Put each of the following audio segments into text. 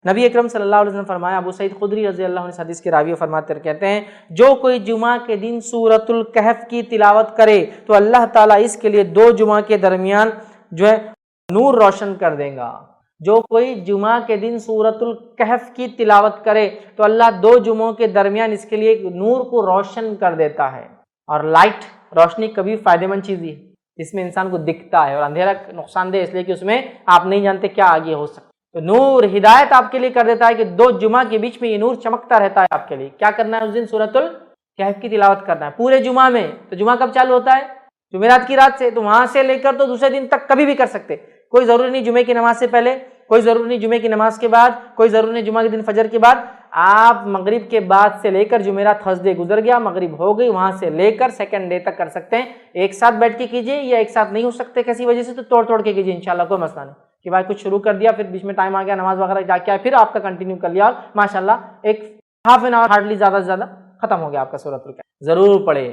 نبی اکرم صلی اللہ علیہ وسلم فرمایا، ابو سعید خدری رضی اللہ عنہ اس حدیث کے راوی فرماتے کہتے ہیں، جو کوئی جمعہ کے دن سورۃ الکہف کی تلاوت کرے تو اللہ تعالیٰ اس کے لیے 2 جمعہ کے درمیان جو ہے نور روشن کر دے گا۔ جو کوئی جمعہ کے دن سورۃ الکہف کی تلاوت کرے تو اللہ 2 جمعوں کے درمیان اس کے لیے ایک نور کو روشن کر دیتا ہے۔ اور لائٹ، روشنی کبھی فائدہ مند چیز ہے، اس میں انسان کو دکھتا ہے، اور اندھیرا نقصان دہ اس لیے کہ اس میں آپ نہیں جانتے کیا آگے ہو سکتا۔ تو نور ہدایت آپ کے لیے کر دیتا ہے کہ 2 جمعہ کے بیچ میں یہ نور چمکتا رہتا ہے آپ کے لیے۔ کیا کرنا ہے اس دن؟ سورۃ الکہف کی تلاوت کرنا ہے پورے جمعہ میں۔ تو جمعہ کب چالو ہوتا ہے؟ جمعرات کی رات سے، تو وہاں سے لے کر تو دوسرے دن تک کبھی بھی کر سکتے، کوئی ضروری نہیں جمعے کی نماز سے پہلے، کوئی ضروری نہیں جمعے کی نماز کے بعد، کوئی ضروری نہیں جمعہ کے دن فجر کے بعد۔ آپ مغرب کے بعد سے لے کر جمعرات تھرسڈے گزر گیا، مغرب ہو گئی، وہاں سے لے کر سیکنڈ ڈے تک کر سکتے ہیں۔ ایک ساتھ بیٹھ کے کیجئے، یا ایک ساتھ نہیں ہو سکتے کسی وجہ سے تو توڑ کے کیجئے، انشاءاللہ کوئی مسئلہ نہیں کہ بھائی کچھ شروع کر دیا پھر بیچ میں ٹائم آ گیا نماز وغیرہ جا کے پھر آپ کا کنٹینیو کر لیا، اور ماشاءاللہ ایک ہاف این آور ہارڈلی زیادہ سے زیادہ ختم ہو گیا آپ کا سورۃ الکہف۔ ضرور پڑھے۔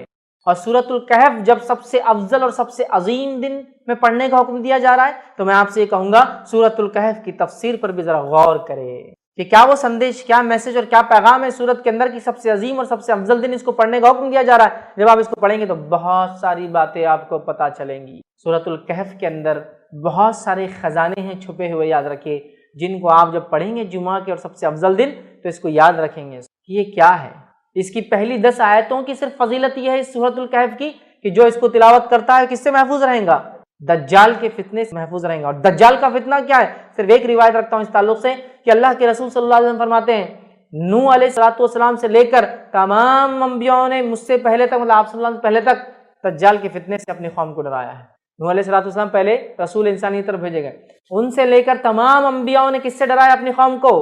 اور سورۃ الکہف جب سب سے افضل اور سب سے عظیم دن میں پڑھنے کا حکم دیا جا رہا ہے تو میں آپ سے یہ کہوں گا سورۃ الکہف کی تفسیر پر بھی ذرا غور کرے کہ کیا وہ سندیش، کیا میسج اور کیا پیغام ہے سورت کے اندر کی سب سے عظیم اور سب سے افضل دن اس کو پڑھنے کا حکم دیا جا رہا ہے۔ جب آپ اس کو پڑھیں گے تو بہت ساری باتیں آپ کو پتہ چلیں گی۔ سورۃ الکہف کے اندر بہت سارے خزانے ہیں چھپے ہوئے، یاد رکھیے، جن کو آپ جب پڑھیں گے جمعہ کے اور سب سے افضل دن تو اس کو یاد رکھیں گے کہ یہ کیا ہے۔ اس کی پہلی 10 آیتوں کی صرف فضیلت یہ ہے اس سورۃ الکہف کی کہ جو اس کو تلاوت کرتا ہے کس سے محفوظ رہیں گا؟ دجال کے فتنے سے محفوظ رہیں گا۔ اور دجال کا فتنہ کیا ہے؟ صرف ایک روایت رکھتا ہوں اس تعلق سے کہ اللہ کے رسول صلی اللہ علیہ وسلم فرماتے ہیں نوح علیہ السلام سے لے کر تمام انبیاءوں نے مجھ سے پہلے تک، مطلب آپ صلی اللہ علیہ وسلم پہلے تک دجال کے فتنے سے اپنی قوم کو ڈرایا ہے۔ نوح علیہ السلام پہلے رسول انسانی طرف بھیجے گئے، ان سے لے کر تمام انبیاءوں نے کس سے ڈرایا اپنی قوم کو؟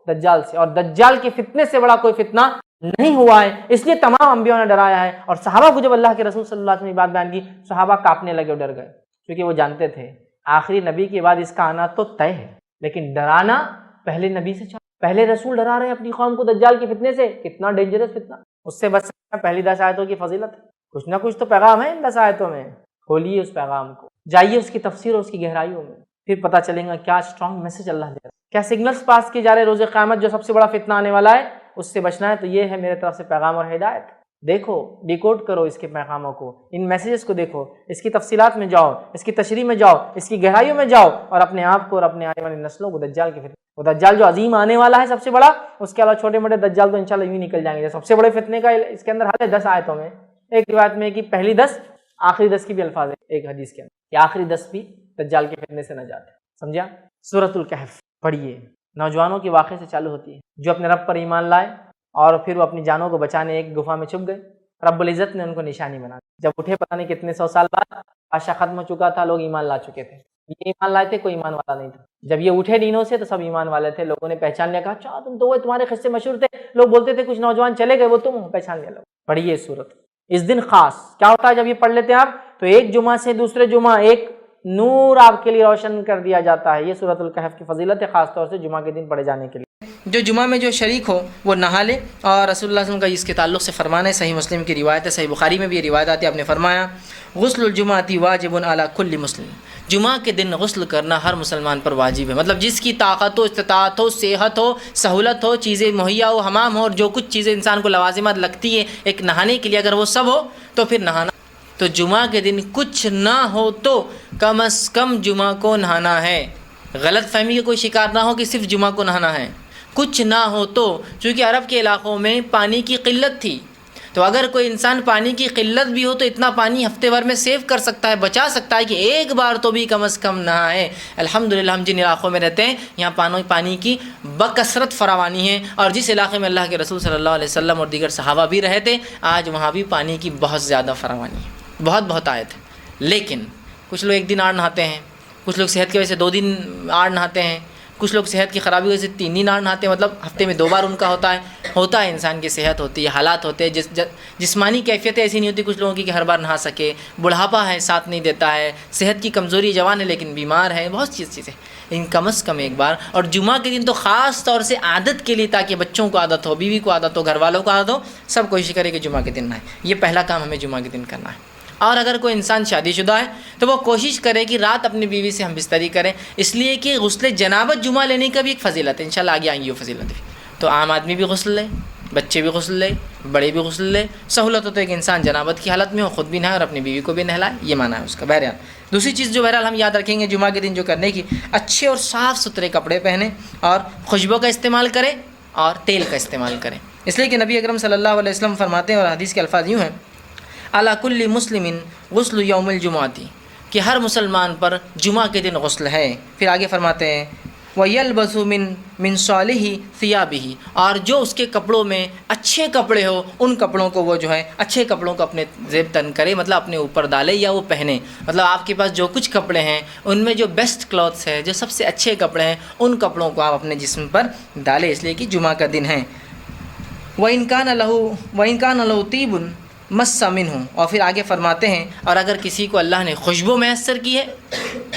دجال سے۔ اور دجال کے فتنے سے بڑا کوئی فتنہ نہیں ہوا ہے، اس لیے تمام انبیاءوں نے ڈرایا ہے۔ اور صحابہ کو جب اللہ کے رسول صلی اللہ علیہ وسلم نے بات بیان کی، صحابہ کانپنے لگے اور ڈر گئے، کیونکہ وہ جانتے تھے آخری نبی کے بعد اس کا آنا تو طے ہے، لیکن ڈرانا پہلے نبی سے پہلے رسول ڈرا رہے ہیں اپنی قوم کو دجال کے فتنے سے، کتنا ڈینجرس فتنہ، اس سے بچ سکنا پہلی 10 آیتوں کی فضیلت ہے۔ کچھ نہ کچھ تو پیغام ہے ان 10 آیتوں میں، کھولیے اس پیغام کو، جائیے اس کی تفسیر اور اس کی گہرائیوں میں، پھر پتہ چلے گا کیا اسٹرانگ میسج اللہ دے رہا ہے، کیا سگنلز پاس کیے جا رہے روز قیامت جو سب سے بڑا فتنہ آنے والا ہے اس سے بچنا ہے۔ تو یہ ہے میرے طرف سے پیغام اور ہدایت، دیکھو، ڈیکوڈ کرو اس کے پیغاموں کو، ان میسیجز کو دیکھو، اس کی تفصیلات میں جاؤ، اس کی تشریح میں جاؤ، اس کی گہرائیوں میں جاؤ، اور اپنے آپ کو اور اپنے آنے والی نسلوں کو دجال کے فتنے، وہ دجال جو عظیم آنے والا ہے سب سے بڑا، اس کے علاوہ چھوٹے موٹے دجال تو انشاءاللہ یوں نکل جائیں گے۔ سب سے بڑے فتنے کا اس کے اندر حل ہے 10 آیتوں میں، ایک روایت میں کہ پہلی 10 آخری 10 کی بھی الفاظ ہے ایک حدیث کے اندر کہ آخری 10 بھی دجال کے فتنے سے نجات ہے۔ سمجھا؟ سورۃ الکہف پڑھیے، نوجوانوں کے واقعے سے چالو ہوتی ہے جو اپنے رب پر ایمان لائے اور پھر وہ اپنی جانوں کو بچانے ایک گفا میں چھپ گئے، رب العزت نے ان کو نشانی بنا دی۔ جب اٹھے پتہ نہیں کتنے 100 سال بعد، بادشاہ ختم ہو چکا تھا، لوگ ایمان لا چکے تھے، یہ ایمان لائے تھے، کوئی ایمان والا نہیں تھا۔ جب یہ اٹھے دینوں سے تو سب ایمان والے تھے، لوگوں نے پہچان لیا، کہا اچھا تم تو وہ، تمہارے قصے مشہور تھے، لوگ بولتے تھے کچھ نوجوان چلے گئے وہ تم، پہچان لیا لوگ۔ پڑھیے سورت، اس دن خاص کیا ہوتا ہے جب یہ پڑھ لیتے ہیں آپ تو ایک جمعہ سے دوسرے جمعہ ایک نور آپ کے لیے روشن کر دیا جاتا ہے۔ یہ سورۃ الکہف کی فضیلت ہے، خاص طور سے جمعہ کے دن پڑھے جانے کے لیے۔ جو جمعہ میں جو شریک ہو وہ نہا لے، اور رسول اللہ صلی اللہ علیہ وسلم کا اس کے تعلق سے فرمان ہے، صحیح مسلم کی روایت ہے، صحیح بخاری میں بھی یہ روایت آتی ہے، آپ نے فرمایا غسل الجمعۃ واجب علی کل مسلم، جمعہ کے دن غسل کرنا ہر مسلمان پر واجب ہے۔ مطلب جس کی طاقت ہو، استطاعت ہو، صحت ہو، سہولت ہو، چیزیں مہیا ہو، حمام ہو، اور جو کچھ چیزیں انسان کو لوازمات لگتی ہیں ایک نہانے کے لیے، اگر وہ سب ہو تو پھر نہانا۔ تو جمعہ کے دن کچھ نہ ہو تو کم از کم جمعہ کو نہانا ہے، غلط فہمی کا کوئی شکار نہ ہو کہ صرف جمعہ کو نہانا ہے، کچھ نہ ہو تو، چونکہ عرب کے علاقوں میں پانی کی قلت تھی، تو اگر کوئی انسان پانی کی قلت بھی ہو تو اتنا پانی ہفتے بھر میں سیو کر سکتا ہے، بچا سکتا ہے کہ ایک بار تو بھی کم از کم نہائے۔ الحمدللہ ہم جن علاقوں میں رہتے ہیں یہاں پانی کی بکثرت فراوانی ہے، اور جس علاقے میں اللہ کے رسول صلی اللہ علیہ وسلم اور دیگر صحابہ بھی رہے تھے آج وہاں بھی پانی کی بہت زیادہ فراوانی ہے، بہت آیت ہے۔ لیکن کچھ لوگ ایک دن آڑ نہاتے ہیں، کچھ لوگ صحت کی وجہ سے 2 دن آڑ نہاتے ہیں، کچھ لوگ صحت کی خرابی کی وجہ سے 3 دن آڑ نہاتے ہیں، مطلب ہفتے میں 2 بار ان کا ہوتا ہے انسان کی صحت ہوتی ہے، حالات ہوتے ہیں، جسمانی کیفیت ایسی نہیں ہوتی کچھ لوگوں کی کہ ہر بار نہا سکے، بڑھاپا ہے ساتھ نہیں دیتا ہے، صحت کی کمزوری، جوان ہے لیکن بیمار ہے، بہت چیزیں ان کم از کم ایک بار، اور جمعہ کے دن تو خاص طور سے عادت کے لیے، تاکہ بچوں کو عادت ہو، بیوی کو عادت ہو، گھر والوں کو عادت ہو، سب کوشش کرے کہ جمعہ کے دن نہائے۔ یہ پہلا کام ہمیں جمعہ کے دن کرنا ہے۔ اور اگر کوئی انسان شادی شدہ ہے تو وہ کوشش کرے کہ رات اپنی بیوی سے ہم بستری کریں، اس لیے کہ غسل جنابت جمعہ لینے کا بھی ایک فضیلت ہے، انشاءاللہ آگے آئیں گی وہ فضیلت بھی۔ تو عام آدمی بھی غسل لے، بچے بھی غسل لے، بڑے بھی غسل لے، سہولت ہو تو ایک انسان جنابت کی حالت میں ہو، خود بھی نہائے اور اپنی بیوی کو بھی نہلائے، یہ معنی ہے اس کا۔ بہرحال دوسری چیز جو بہرحال ہم یاد رکھیں گے جمعہ کے دن جو کرنے کی، اچھے اور صاف ستھرے کپڑے پہنیں اور خوشبو کا استعمال کریں اور تیل کا استعمال کریں، اس لیے کہ نبی اکرم صلی اللہ علیہ وسلم فرماتے ہیں اور حدیث کے الفاظ یوں ہیں، علی کل مسلم غسل یوم الجمعۃ، کہ ہر مسلمان پر جمعہ کے دن غسل ہے۔ پھر آگے فرماتے ہیں وَيَلْبَسُ مِن صَالِحِ ثِيَابِهِ، اور جو اس کے کپڑوں میں اچھے کپڑے ہو ان کپڑوں کو وہ جو ہے اچھے کپڑوں کو اپنے زیب تن کرے، مطلب اپنے اوپر ڈالے یا وہ پہنے، مطلب آپ کے پاس جو کچھ کپڑے ہیں ان میں جو بیسٹ کلوتھس ہے، جو سب سے اچھے کپڑے ہیں، ان کپڑوں کو آپ اپنے جسم پر ڈالیں، اس لیے کہ جمعہ کا دن ہے۔ وَإِنْ كَانَ لَهُ طِيبٌ مَسَّ مِنْهُ، اور پھر آگے فرماتے ہیں اور اگر کسی کو اللہ نے خوشبو میسر کی ہے،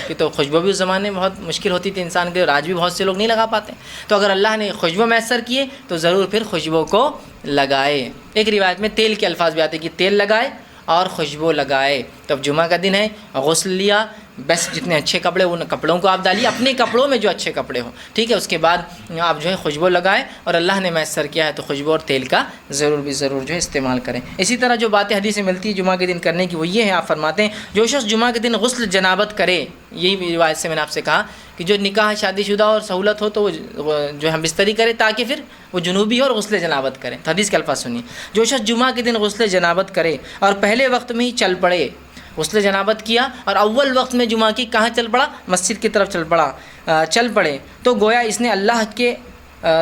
کہ تو خوشبو بھی اس زمانے میں بہت مشکل ہوتی تھی انسان کے، اور آج بھی بہت سے لوگ نہیں لگا پاتے، تو اگر اللہ نے خوشبو میسر کی ہے تو ضرور پھر خوشبو کو لگائے۔ ایک روایت میں تیل کے الفاظ بھی آتے ہیں کہ تیل لگائے اور خوشبو لگائے۔ تو اب جمعہ کا دن ہے، غسل لیا، بس جتنے اچھے کپڑے ان کپڑوں کو آپ ڈالیے، اپنے کپڑوں میں جو اچھے کپڑے ہوں، ٹھیک ہے، اس کے بعد آپ جو ہے خوشبو لگائیں، اور اللہ نے میسر کیا ہے تو خوشبو اور تیل کا ضرور جو ہے استعمال کریں۔ اسی طرح جو باتیں حدیث میں ملتی ہے جمعہ کے دن کرنے کی وہ یہ ہے، آپ فرماتے ہیں جو شخص جمعہ کے دن غسل جنابت کرے، یہی روایت سے میں نے آپ سے کہا کہ جو نکاح شادی شدہ اور سہولت ہو تو وہ جو ہے ہم بستری کرے تاکہ پھر وہ جنوبی ہو اور غسل جنابت کرے۔ حدیث کے الفاظ سنیے، جو شخص جمعہ کے دن غسل جنابت کرے اور پہلے وقت میں ہی چل پڑے، غسل جنابت کیا اور اول وقت میں جمعہ کی کہاں چل پڑا؟ مسجد کی طرف چل پڑے، تو گویا اس نے اللہ کے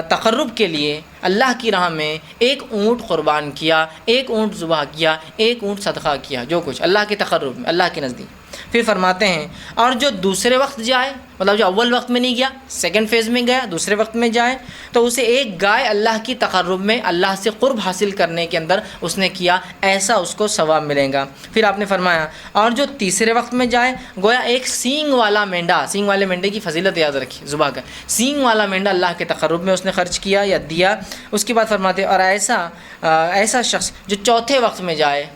تقرب کے لیے اللہ کی راہ میں ایک اونٹ قربان کیا، ایک اونٹ ذبح کیا، ایک اونٹ صدقہ کیا، جو کچھ اللہ کے تقرب میں، اللہ کے نزدیک۔ پھر فرماتے ہیں اور جو دوسرے وقت جائے، مطلب جو اول وقت میں نہیں گیا، سیکنڈ فیز میں گیا، دوسرے وقت میں جائے، تو اسے ایک گائے اللہ کی تقرب میں، اللہ سے قرب حاصل کرنے کے اندر اس نے کیا، ایسا اس کو ثواب ملے گا۔ پھر آپ نے فرمایا اور جو تیسرے وقت میں جائے، گویا ایک سینگ والا مینڈا، سینگ والے مینڈے کی فضیلت یاد رکھی ذبح کا، سینگ والا مینڈا اللہ کے تقرب میں اس نے خرچ کیا یا دیا۔ اس کے بعد فرماتے اور ایسا شخص جو چوتھے وقت میں جائے،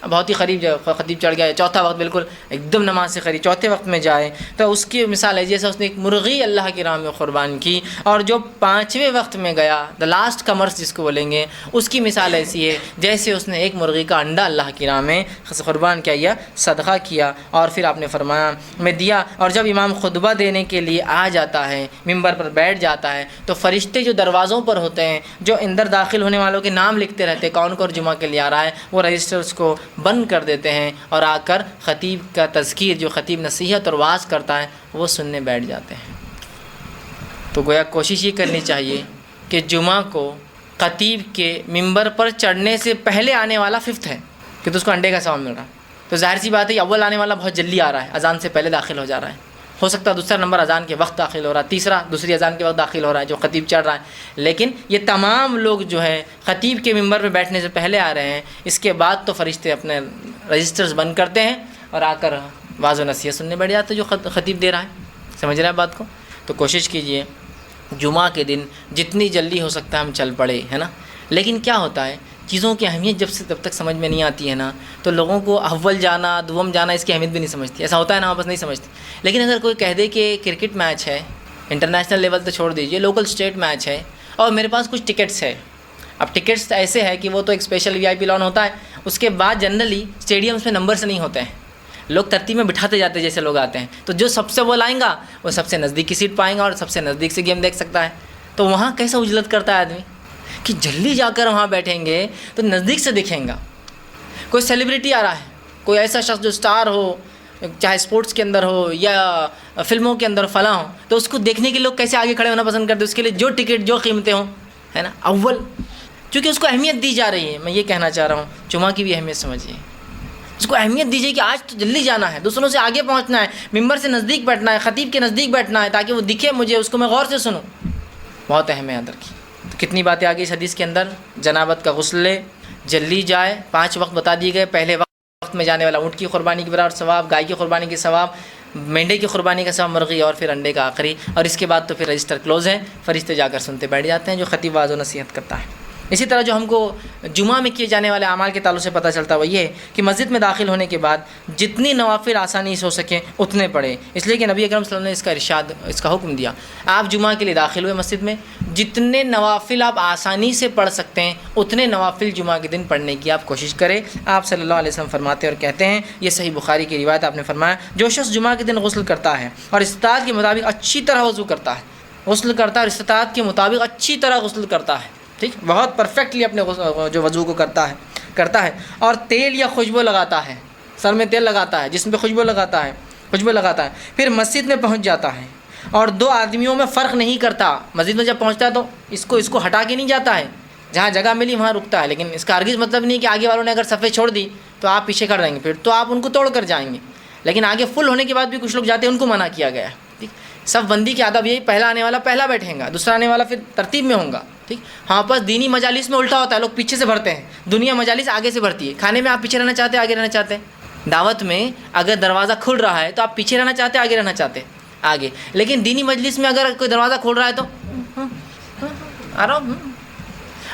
بہت ہی قریب خطیب چڑھ گیا، چوتھا وقت بالکل ایک دم نماز سے قریب چوتھے وقت میں جائے، تو اس کی مثال ہے جیسے اس نے ایک مرغی اللہ کی راہ میں قربان کی، اور جو پانچویں وقت میں گیا، دا لاسٹ کمرس جس کو بولیں گے، اس کی مثال ایسی ہے جیسے اس نے ایک مرغی کا انڈا اللہ کی راہ میں قربان کیا یا صدقہ کیا۔ اور پھر آپ نے فرمایا میں دیا، اور جب امام خطبہ دینے کے لیے آ جاتا ہے، ممبر پر بیٹھ جاتا ہے، تو فرشتے جو دروازوں پر ہوتے ہیں، جو اندر داخل ہونے والوں کے نام لکھتے رہتے ہیں، کون جمعہ کے لیے آ رہا ہے، وہ رجسٹرز کو بند کر دیتے ہیں اور آ کر خطیب کا تذکیر، جو خطیب نصیحت اور وعظ کرتا ہے، وہ سننے بیٹھ جاتے ہیں۔ تو گویا کوشش یہ کرنی چاہیے کہ جمعہ کو خطیب کے ممبر پر چڑھنے سے پہلے آنے والا ففتھ ہے کہ تو اس کو انڈے کا ثواب مل رہا ہے، تو ظاہر سی بات ہے اول آنے والا بہت جلدی آ رہا ہے، اذان سے پہلے داخل ہو جا رہا ہے، ہو سکتا ہے دوسرا نمبر اذان کے وقت داخل ہو رہا ہے، تیسرا دوسری اذان کے وقت داخل ہو رہا ہے جو خطیب چڑھ رہا ہے، لیکن یہ تمام لوگ جو ہے خطیب کے ممبر پہ بیٹھنے سے پہلے آ رہے ہیں، اس کے بعد تو فرشتے اپنے رجسٹرز بند کرتے ہیں اور آ کر واعظ و نصیحت سننے بیٹھ جاتے ہیں جو خطیب دے رہا ہے۔ سمجھ رہے ہیں بات کو؟ تو کوشش کیجئے جمعہ کے دن جتنی جلدی ہو سکتا ہے ہم چل پڑے، ہے نا۔ لیکن کیا ہوتا ہے، چیزوں کی اہمیت جب تک سمجھ میں نہیں آتی ہے نا، تو لوگوں کو اول جانا دوم جانا اس کی اہمیت بھی نہیں سمجھتی، ایسا ہوتا ہے نا، واپس نہیں سمجھتے۔ لیکن اگر کوئی کہہ دے کہ کرکٹ میچ ہے، انٹرنیشنل لیول تو چھوڑ دیجئے، لوکل اسٹیٹ میچ ہے اور میرے پاس کچھ ٹکٹس ہے، اب ٹکٹس ایسے ہے کہ وہ تو ایک اسپیشل VIP لان ہوتا ہے، اس کے بعد جنرلی اسٹیڈیمس میں نمبر سے نہیں ہوتے ہیں، لوگ ترتیب میں بٹھاتے جاتے جیسے لوگ آتے ہیں، تو جو سب سے بال آئیں گا وہ سب سے نزدیک کی سیٹ پائیں گا اور سب سے نزدیک سے گیم دیکھ سکتا ہے۔ تو وہاں کیسا اجلت کرتا ہے آدمی کہ جلدی جا کر وہاں بیٹھیں گے تو نزدیک سے دکھیں گا۔ کوئی سیلیبریٹی آ رہا ہے، کوئی ایسا شخص جو سٹار ہو، چاہے اسپورٹس کے اندر ہو یا فلموں کے اندر فلاں ہو، تو اس کو دیکھنے کے لوگ کیسے آگے کھڑے ہونا پسند کرتے ہیں، اس کے لیے جو ٹکٹ جو قیمتیں ہوں، ہے نا، اول، چونکہ اس کو اہمیت دی جا رہی ہے۔ میں یہ کہنا چاہ رہا ہوں جمعہ کی بھی اہمیت سمجھیے، اس کو اہمیت دیجیے کہ آج تو جلدی جانا ہے، دوسروں سے آگے پہنچنا ہے، ممبر سے نزدیک بیٹھنا ہے، خطیب کے نزدیک بیٹھنا ہے تاکہ وہ دکھے مجھے، اس کو میں غور سے سنوں، بہت اہم ہے یاد رکھیے۔ تو کتنی باتیں آ گئی اس حدیث کے اندر، جنابت کا غسل لے، جلدی جائے، 5 وقت بتا دیے گئے، پہلے وقت میں جانے والا اونٹ کی قربانی کے برابر ثواب، گائے کی قربانی کے ثواب، مینڈے کی قربانی کا ثواب، مرغی اور پھر انڈے کا آخری، اور اس کے بعد تو پھر رجسٹر کلوز ہے، فرشتے جا کر سنتے بیٹھ جاتے ہیں جو خطیب واعظ و نصیحت کرتا ہے۔ اسی طرح جو ہم کو جمعہ میں کیے جانے والے اعمال کے تعلق سے پتہ چلتا ہے وہ یہ ہے کہ مسجد میں داخل ہونے کے بعد جتنی نوافل آسانی سے ہو سکیں اتنے پڑھیں، اس لیے کہ نبی اکرم صلی اللہ علیہ وسلم نے اس کا ارشاد، اس کا حکم دیا۔ آپ جمعہ کے لیے داخل ہوئے مسجد میں، جتنے نوافل آپ آسانی سے پڑھ سکتے ہیں اتنے نوافل جمعہ کے دن پڑھنے کی آپ کوشش کریں۔ آپ صلی اللہ علیہ وسلم فرماتے اور کہتے ہیں، یہ صحیح بخاری کی روایت، آپ نے فرمایا جو شخص جمعہ کے دن غسل کرتا ہے اور استطاعت کے مطابق اچھی طرح وضو کرتا ہے، غسل کرتا ہے اور استطاعت کے مطابق اچھی طرح غسل کرتا ہے، ٹھیک، بہت پرفیکٹلی اپنے جو وضو کو کرتا ہے اور تیل یا خوشبو لگاتا ہے، سر میں تیل لگاتا ہے، جسم پہ خوشبو لگاتا ہے، پھر مسجد میں پہنچ جاتا ہے اور دو آدمیوں میں فرق نہیں کرتا، مسجد میں جب پہنچتا ہے تو اس کو ہٹا کے نہیں جاتا ہے، جہاں جگہ ملی وہاں رکتا ہے، لیکن اس کا ہرگز مطلب نہیں کہ آگے والوں نے اگر صفیں چھوڑ دی تو آپ پیچھے کر دیں گے، پھر تو آپ ان کو توڑ کر جائیں گے، لیکن آگے فل ہونے کے بعد بھی کچھ لوگ جاتے ہیں، ان کو منع کیا گیا ہے، ٹھیک۔ صف بندی کی آداب یہی، پہلا آنے والا پہلا بیٹھیں گا، دوسرا آنے والا پھر ترتیب میں ہوگا، ٹھیک۔ ہاں بس دینی مجالس میں الٹا ہوتا ہے، لوگ پیچھے سے بھرتے ہیں، دنیا مجالس آگے سے بھرتی ہے۔ کھانے میں آپ پیچھے رہنا چاہتے ہیں آگے رہنا چاہتے ہیں، دعوت میں اگر دروازہ کھل رہا ہے تو آپ پیچھے رہنا چاہتے ہیں آگے رہنا چاہتے ہیں، آگے، لیکن دینی مجلس میں اگر کوئی دروازہ کھول رہا ہے تو آرام۔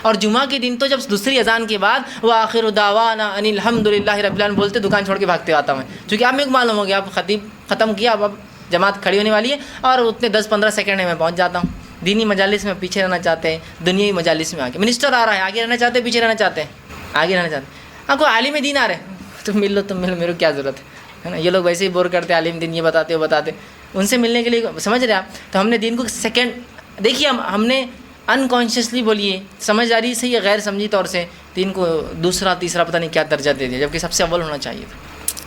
اور جمعہ کے دن تو جب دوسری اذان کے بعد وآخر دعوانا ان الحمد للہ رب العالمین بولتے دکان چھوڑ کے بھاگتے آتا ہوں، چونکہ آپ میرے کو معلوم ہو گیا اب خطیب ختم کیا، اب جماعت کھڑی ہونے والی ہے، اور اتنے 10-15 سیکنڈ میں پہنچ جاتا ہوں۔ دینی مجالس میں پیچھے رہنا چاہتے ہیں، دنیاوی مجالس میں آگے، منسٹر آ رہا ہے آگے رہنا چاہتے ہیں پیچھے رہنا چاہتے ہیں، آگے رہنا چاہتے ہیں۔ ہاں کوئی عالم دین آ رہے ہیں تم مل لو میرے کو کیا ضرورت ہے نا، یہ لوگ ویسے ہی بور کرتے ہیں، عالم دین یہ بتاتے ان سے ملنے کے لیے سمجھ رہے آپ، تو ہم نے دین کو سیکنڈ دیکھیے، ہم نے انکانشیسلی بولیے سمجھداری سے یا غیر سمجھی طور سے دین کو دوسرا تیسرا پتہ نہیں کیا درجہ دے دیا، جبکہ سب سے اول ہونا چاہیے تھا،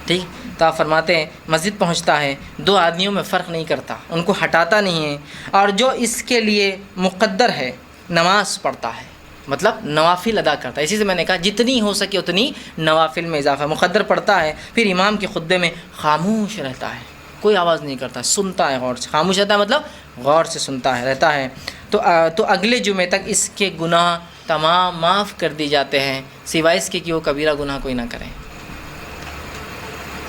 ٹھیک۔ تو آپ فرماتے ہیں مسجد پہنچتا ہے، دو آدمیوں میں فرق نہیں کرتا، ان کو ہٹاتا نہیں ہے، اور جو اس کے لیے مقدر ہے نماز پڑھتا ہے، مطلب نوافل ادا کرتا ہے۔ اسی سے میں نے کہا جتنی ہو سکے اتنی نوافل میں اضافہ، مقدر پڑھتا ہے، پھر امام کے خطبے میں خاموش رہتا ہے، کوئی آواز نہیں کرتا، سنتا ہے غور سے، خاموش رہتا ہے مطلب غور سے سنتا ہے رہتا ہے، تو اگلے جمعے تک اس کے گناہ تمام معاف کر دی جاتے ہیں، سوائے اس کے کہ وہ کبیرہ گناہ کوئی نہ کرے۔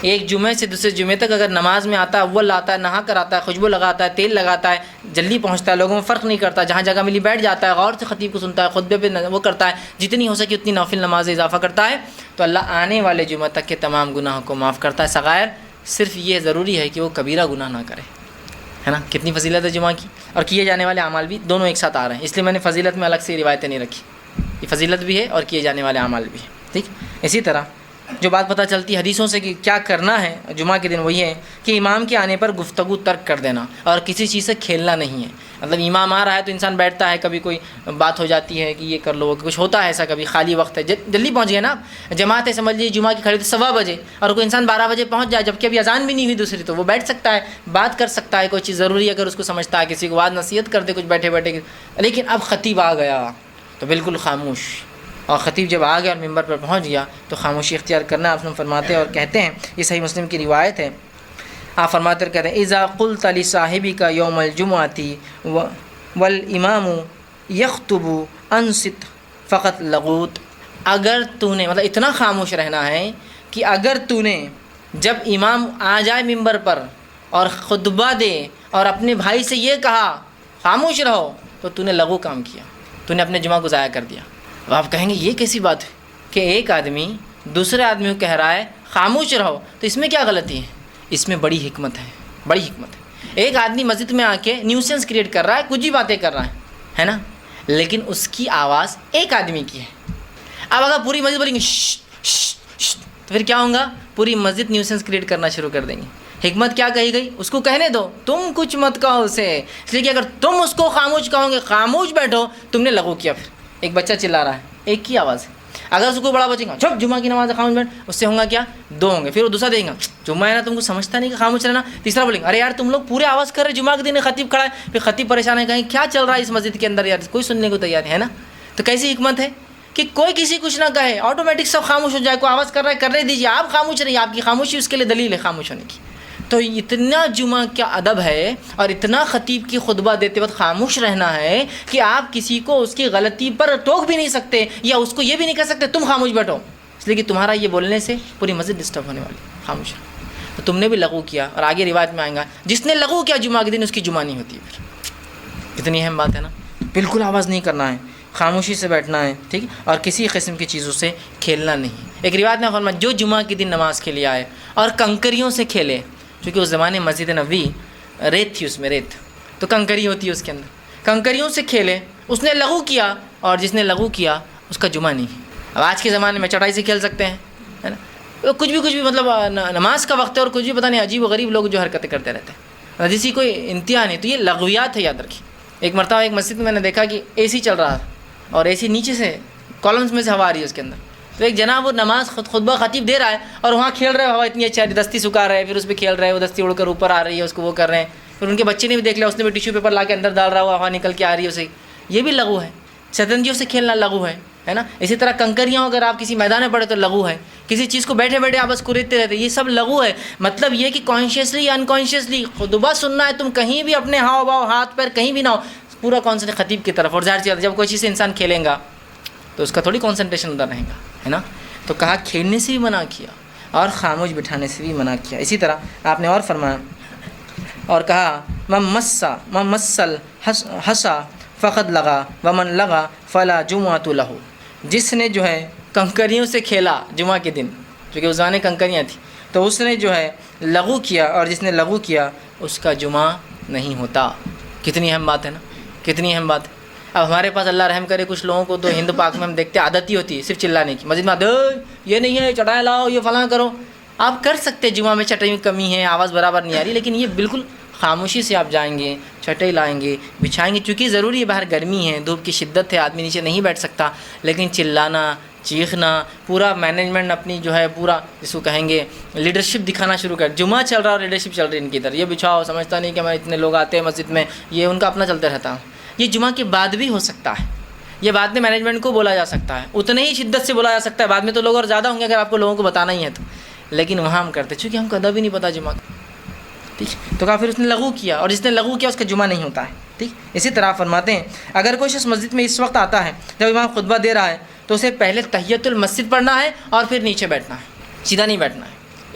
ایک جمعے سے دوسرے جمعے تک اگر نماز میں آتا ہے، اول آتا ہے، نہا کر آتا ہے، خوشبو لگاتا ہے، تیل لگاتا ہے، جلدی پہنچتا ہے، لوگوں میں فرق نہیں کرتا، جہاں جگہ ملی بیٹھ جاتا ہے، غور سے خطیب کو سنتا ہے، خطبے پہ وہ کرتا ہے، جتنی ہو سکے اتنی نوافل نماز اضافہ کرتا ہے، تو اللہ آنے والے جمعہ تک کے تمام گناہوں کو معاف کرتا ہے۔ صغائر صرف یہ ضروری ہے کہ وہ کبیرہ گناہ نہ کرے، ہے نا۔ کتنی فضیلت ہے جمعہ کی، اور کیے جانے والے اعمال بھی دونوں ایک ساتھ آ رہے ہیں، اس لیے میں نے فضیلت میں الگ سے روایتیں نہیں رکھی، یہ فضیلت بھی ہے اور کیے جانے والے اعمال بھی ہے، ٹھیک۔ اسی طرح جو بات پتہ چلتی ہے حدیثوں سے کہ کیا کرنا ہے جمعہ کے دن، وہی ہے کہ امام کے آنے پر گفتگو ترک کر دینا، اور کسی چیز سے کھیلنا نہیں ہے۔ مطلب امام آ رہا ہے تو انسان بیٹھتا ہے، کبھی کوئی بات ہو جاتی ہے کہ یہ کر لو، کچھ ہوتا ہے ایسا، کبھی خالی وقت ہے، جلدی پہنچ گئے نا، جماعت ہے سمجھ لیجیے جمعہ کی کھڑی تو 1:15 بجے، اور کوئی انسان 12 بجے پہنچ جائے جبکہ ابھی اذان بھی نہیں ہوئی دوسری، تو وہ بیٹھ سکتا ہے، بات کر سکتا ہے، کوئی چیز ضروری اگر اس کو سمجھتا ہے، کسی کو بات نصیحت کر دے کچھ بیٹھے بیٹھے، لیکن اب خطیب آ گیا تو بالکل خاموش، اور خطیب جب آ گیا اور ممبر پر پہنچ گیا تو خاموشی اختیار کرنا آپ فرماتے اور کہتے ہیں، یہ صحیح مسلم کی روایت ہے، آپ فرماتے اور کہتے ہیں اذا قلت لصاحبك يوم الجمعة والامام يخطب انصت فقط لغوت، اگر تو نے مطلب اتنا خاموش رہنا ہے کہ اگر تو نے جب امام آ جائے ممبر پر اور خطبہ دے اور اپنے بھائی سے یہ کہا خاموش رہو، تو تو نے لغو کام کیا، تو نے اپنے جمعہ کو ضائع کر دیا۔ اب آپ کہیں گے یہ کیسی بات ہے کہ ایک آدمی دوسرے آدمی کو کہہ رہا ہے خاموش رہو، تو اس میں کیا غلطی ہے؟ اس میں بڑی حکمت ہے، بڑی حکمت ہے۔ ایک آدمی مسجد میں آ کے نیوسنس کریٹ کر رہا ہے، کچھ ہی باتیں کر رہا ہے نا، لیکن اس کی آواز ایک آدمی کی ہے۔ اب اگر پوری مسجد بولیں گے تو پھر کیا ہوگا؟ پوری مسجد نیوسنس کریٹ کرنا شروع کر دیں گے۔ حکمت کیا کہی گئی؟ اس کو کہنے دو، تم کچھ مت کہو اسے، اس لیے کہ اگر تم اس کو خاموش کہو گے خاموش بیٹھو، تم نے لغو کیا۔ پھر ایک بچہ چلا رہا ہے، ایک کی آواز ہے، اگر اس کو بڑا بچے گا چپ جمعہ کی نماز خاموش بیٹھ، اس سے ہوں گا کیا؟ 2 ہوں گے۔ پھر وہ دوسرا دیں گا جمعہ ہے نا تم کو سمجھتا نہیں کہ خاموش رہنا، تیسرا بولیں گے ارے یار تم لوگ پورے آواز کر رہے، جمعہ کے دن خطیب کھڑا ہے، پھر خطیب پریشان ہے، کہیں کیا چل رہا ہے اس مسجد کے اندر یار، کوئی سننے کو تیار ہے نا۔ تو کیسی حکمت ہے کہ کوئی کسی کچھ نہ کہے، آٹومیٹک سب خاموش ہو جائے، کوئی آواز کر رہا ہے کرنے دیجیے، آپ خاموش رہیے، آپ کی خاموشی اس کے لیے دلیل ہے خاموش ہونے کی۔ تو اتنا جمعہ کا ادب ہے اور اتنا خطیب کی خطبہ دیتے وقت خاموش رہنا ہے کہ آپ کسی کو اس کی غلطی پر ٹوک بھی نہیں سکتے، یا اس کو یہ بھی نہیں کہہ سکتے تم خاموش بیٹھو، اس لیے کہ تمہارا یہ بولنے سے پوری مسجد ڈسٹرب ہونے والی، خاموش رہو۔ تو تم نے بھی لغو کیا، اور آگے روایت میں آئیں گا جس نے لغو کیا جمعہ کے دن اس کی جمعہ نہیں ہوتی۔ پھر کتنی اہم بات ہے نا، بالکل آواز نہیں کرنا ہے، خاموشی سے بیٹھنا ہے، ٹھیک، اور کسی قسم کی چیزوں سے کھیلنا نہیں۔ ایک روایت میں فرمایا جو جمعہ کے دن نماز کے لیے آئے اور کنکریوں سے کھیلے، چونکہ اس زمانے مسجد نبوی ریت تھی، اس میں ریت تو کنکری ہوتی ہے اس کے اندر، کنکریوں سے کھیلے، اس نے لغو کیا، اور جس نے لغو کیا اس کا جمعہ نہیں۔ اب آج کے زمانے میں چٹائی سے کھیل سکتے ہیں، ہے نا، کچھ بھی مطلب نماز کا وقت ہے اور کچھ بھی پتہ نہیں عجیب و غریب لوگ جو حرکتیں کرتے رہتے ہیں، جس کی کوئی انتہا نہیں۔ تو یہ لغویات ہے، یاد رکھیے۔ ایک مرتبہ ایک مسجد میں نے دیکھا کہ اے سی چل رہا تھا اور اے سی نیچے سے کالمس میں سے ہوا آ رہی ہے اس کے اندر، تو ایک جناب وہ نماز خطبہ خطیب دے رہا ہے اور وہاں کھیل رہے، ہوا اتنی اچھی دستی سکھا رہے ہیں، پھر اس پہ کھیل رہے ہیں، وہ دستی اڑ کر اوپر آ رہی ہے، اس کو وہ کر رہے ہیں، پھر ان کے بچے نے بھی دیکھ لیا، اس نے بھی ٹیشو پیپر لا کے اندر ڈال رہا ہوا، ہوا نکل کے آ رہی ہے اسے، یہ بھی لغو ہے۔ شطرنجیوں سے کھیلنا لغو ہے نا۔ اسی طرح کنکریاں اگر آپ کسی میدان میں پڑے تو لغو ہے، کسی چیز کو بیٹھے بیٹھے آپس کوریدتے رہتے، یہ سب لغو ہے۔ مطلب یہ کہ کانشیسلی یا انکانشیسلی خطبہ سننا ہے، تم کہیں بھی اپنے ہاؤ باؤ ہاتھ پیر کہیں بھی نہ ہو، پورا کانسنٹریٹ خطیب کی طرف، اور ظاہر سی بات ہے جب کوئی چیز سے انسان کھیلیں گا تو اس کا تھوڑی کنسنٹریشن ادھر رہے گا، ہے نا۔ تو کہا کھیلنے سے بھی منع کیا اور خاموش بٹھانے سے بھی منع کیا۔ اسی طرح آپ نے اور فرمایا اور کہا من مسل حسا فقد لغا ومن لغا فلا جمعۃ لہ، جس نے جو ہے کنکریوں سے کھیلا جمعہ کے دن، کیونکہ اس زمانے کنکریاں تھیں، تو اس نے جو ہے لغو کیا، اور جس نے لغو کیا اس کا جمعہ نہیں ہوتا۔ کتنی اہم بات ہے نا، کتنی اہم بات ہے۔ اب ہمارے پاس اللہ رحم کرے کچھ لوگوں کو تو ہند پاک میں ہم دیکھتے عادت ہی ہوتی ہے صرف چلانے کی، مسجد میں یہ نہیں ہے چٹائیں لاؤ، یہ فلاں کرو۔ آپ کر سکتے جمعہ میں چٹائی میں کمی ہے، آواز برابر نہیں آ رہی، لیکن یہ بالکل خاموشی سے آپ جائیں گے، چٹائی لائیں گے، بچھائیں گے، چونکہ ضروری ہے باہر گرمی ہے، دھوپ کی شدت ہے، آدمی نیچے نہیں بیٹھ سکتا، لیکن چلانا، چیخنا، پورا مینجمنٹ اپنی جو ہے پورا جس کو کہیں گے لیڈرشپ دکھانا شروع کر، جمعہ چل رہا اور لیڈرشپ چل رہی ان کی طرف، یہ بچھاؤ، سمجھتا نہیں کہ ہمارے اتنے لوگ آتے ہیں مسجد میں، یہ ان کا اپنا چلتا رہتا۔ یہ جمعہ کے بعد بھی ہو سکتا ہے، یہ بعد میں مینجمنٹ کو بولا جا سکتا ہے، اتنے ہی شدت سے بولا جا سکتا ہے، بعد میں تو لوگ اور زیادہ ہوں گے اگر آپ کو لوگوں کو بتانا ہی ہے تو، لیکن وہاں ہم کرتے چونکہ ہم کو ادب ہی نہیں پتہ جمعہ کا، ٹھیک۔ تو کہا پھر اس نے لغو کیا، اور جس نے لغو کیا اس کا جمعہ نہیں ہوتا ہے، ٹھیک۔ اسی طرح فرماتے ہیں اگر کوئی شخص مسجد میں اس وقت آتا ہے جب امام خطبہ دے رہا ہے تو اسے پہلے تحیۃ المسجد پڑھنا ہے اور پھر نیچے بیٹھنا ہے، سیدھا نہیں بیٹھنا ہے،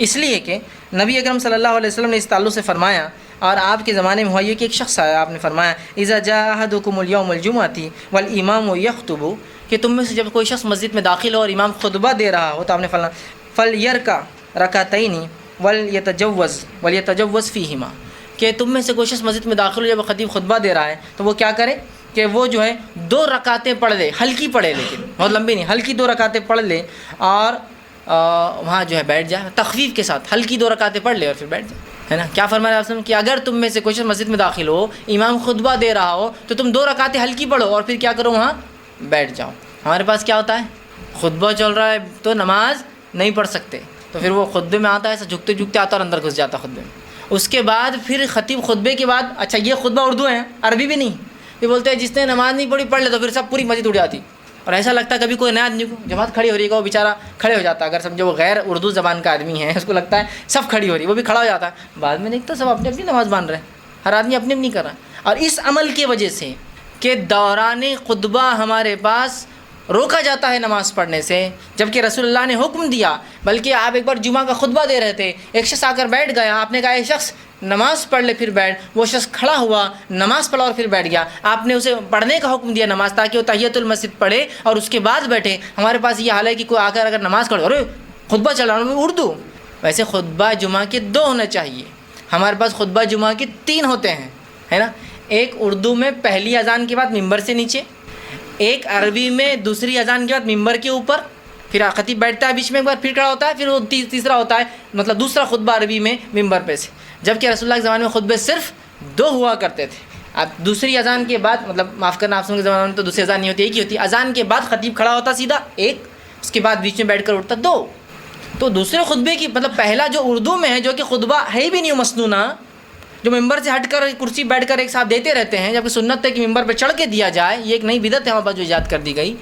اس لیے کہ نبی اکرم صلی اللہ علیہ وسلم نے اس تعلق سے فرمایا، اور آپ کے زمانے میں ہوا یہ کہ ایک شخص آیا، آپ نے فرمایا اذا جاء احدکم اليوم الجمعۃ والامام یخطب، کہ تم میں سے جب کوئی شخص مسجد میں داخل ہو اور امام خطبہ دے رہا ہو تو آپ نے فرمایا فلیرکع رکعتین ولیتجوز فیہما، کہ تم میں سے کوئی شخص مسجد میں داخل ہو جب خطیب خطبہ دے رہا ہے تو وہ کیا کرے کہ وہ جو ہے 2 رکعتیں پڑھ لے، ہلکی پڑھے، لیکن بہت لمبی نہیں، ہلکی 2 رکعتیں پڑھ لے اور وہاں جو ہے بیٹھ جائے تخفیف کے ساتھ، ہلکی 2 رکعتیں پڑھ لے اور پھر بیٹھ جائے، ہے نا۔ کیا فرمایا آپ نے کہ اگر تم میں سے کوئی شخص مسجد میں داخل ہو، امام خطبہ دے رہا ہو تو تم 2 رکعتیں ہلکی پڑھو اور پھر کیا کرو وہاں بیٹھ جاؤ۔ ہمارے پاس کیا ہوتا ہے، خطبہ چل رہا ہے تو نماز نہیں پڑھ سکتے، تو پھر وہ خطبے میں آتا ہے ایسا جھکتے جھکتے آتا اور اندر گھس جاتا خطبے میں، اس کے بعد پھر خطیب خطبے کے بعد، اچھا یہ خطبہ اردو ہے عربی بھی نہیں، یہ بولتے ہیں جس نے نماز نہیں پڑھی پڑھ لے، تو پھر سب پوری مسجد اڑ جاتی، اور ایسا لگتا ہے کبھی کوئی نیا آدمی کو جماعت کھڑی ہو رہی ہے وہ بیچارہ کھڑے ہو جاتا ہے، اگر سمجھو وہ غیر اردو زبان کا آدمی ہے، اس کو لگتا ہے سب کھڑی ہو رہی ہے، وہ بھی کھڑا ہو جاتا ہے، بعد میں دیکھتا سب اپنی اپنی نماز مان رہے ہیں، ہر آدمی اپنی اپنی کر رہا ہے۔ اور اس عمل کی وجہ سے کہ دوران خطبہ ہمارے پاس روکا جاتا ہے نماز پڑھنے سے، جبکہ رسول اللہ نے حکم دیا، بلکہ آپ ایک بار جمعہ کا خطبہ دے رہے تھے، ایک شخص آ کر بیٹھ گیا، آپ نے کہا ایک شخص نماز پڑھ لے پھر بیٹھ، وہ شخص کھڑا ہوا نماز پڑھا اور پھر بیٹھ گیا، آپ نے اسے پڑھنے کا حکم دیا نماز، تاکہ وہ تحیۃ المسجد پڑھے اور اس کے بعد بیٹھے۔ ہمارے پاس یہ حال ہے کہ کوئی آ کر اگر نماز پڑھ، ارے خطبہ چل رہا ہے اردو، ویسے خطبہ جمعہ کے 2 ہونا چاہیے، ہمارے پاس خطبہ جمعہ کے 3 ہوتے ہیں، ہے نا۔ ایک اردو میں پہلی اذان کے بعد ممبر سے نیچے، ایک عربی میں دوسری اذان کے بعد ممبر کے اوپر، پھر خطیب بیٹھتا ہے بیچ میں ایک بار پھر کھڑا ہوتا ہے، پھر وہ تیسرا ہوتا ہے، مطلب دوسرا خطبہ عربی میں ممبر پہ سے، جبکہ رسول اللہ کے زمانے میں خطبے صرف 2 ہوا کرتے تھے۔ اب دوسری اذان کے بعد، مطلب معاف کرنا آپ کے زمانے میں تو دوسری اذان نہیں ہوتی، ایک ہی ہوتی، اذان کے بعد خطیب کھڑا ہوتا سیدھا ایک، اس کے بعد بیچ میں بیٹھ کر اٹھتا 2۔ تو دوسرے خطبے کی مطلب پہلا جو اردو میں ہے جو کہ خطبہ ہے بھی نہیں مسنونہ، جو ممبر سے ہٹ کر کرسی بیٹھ کر ایک ساتھ دیتے رہتے ہیں، جبکہ سنت ہے کہ ممبر پہ چڑھ کے دیا جائے، یہ ایک نئی بدعت ہے ہمارے پاس جو ایجاد کر دی گئی،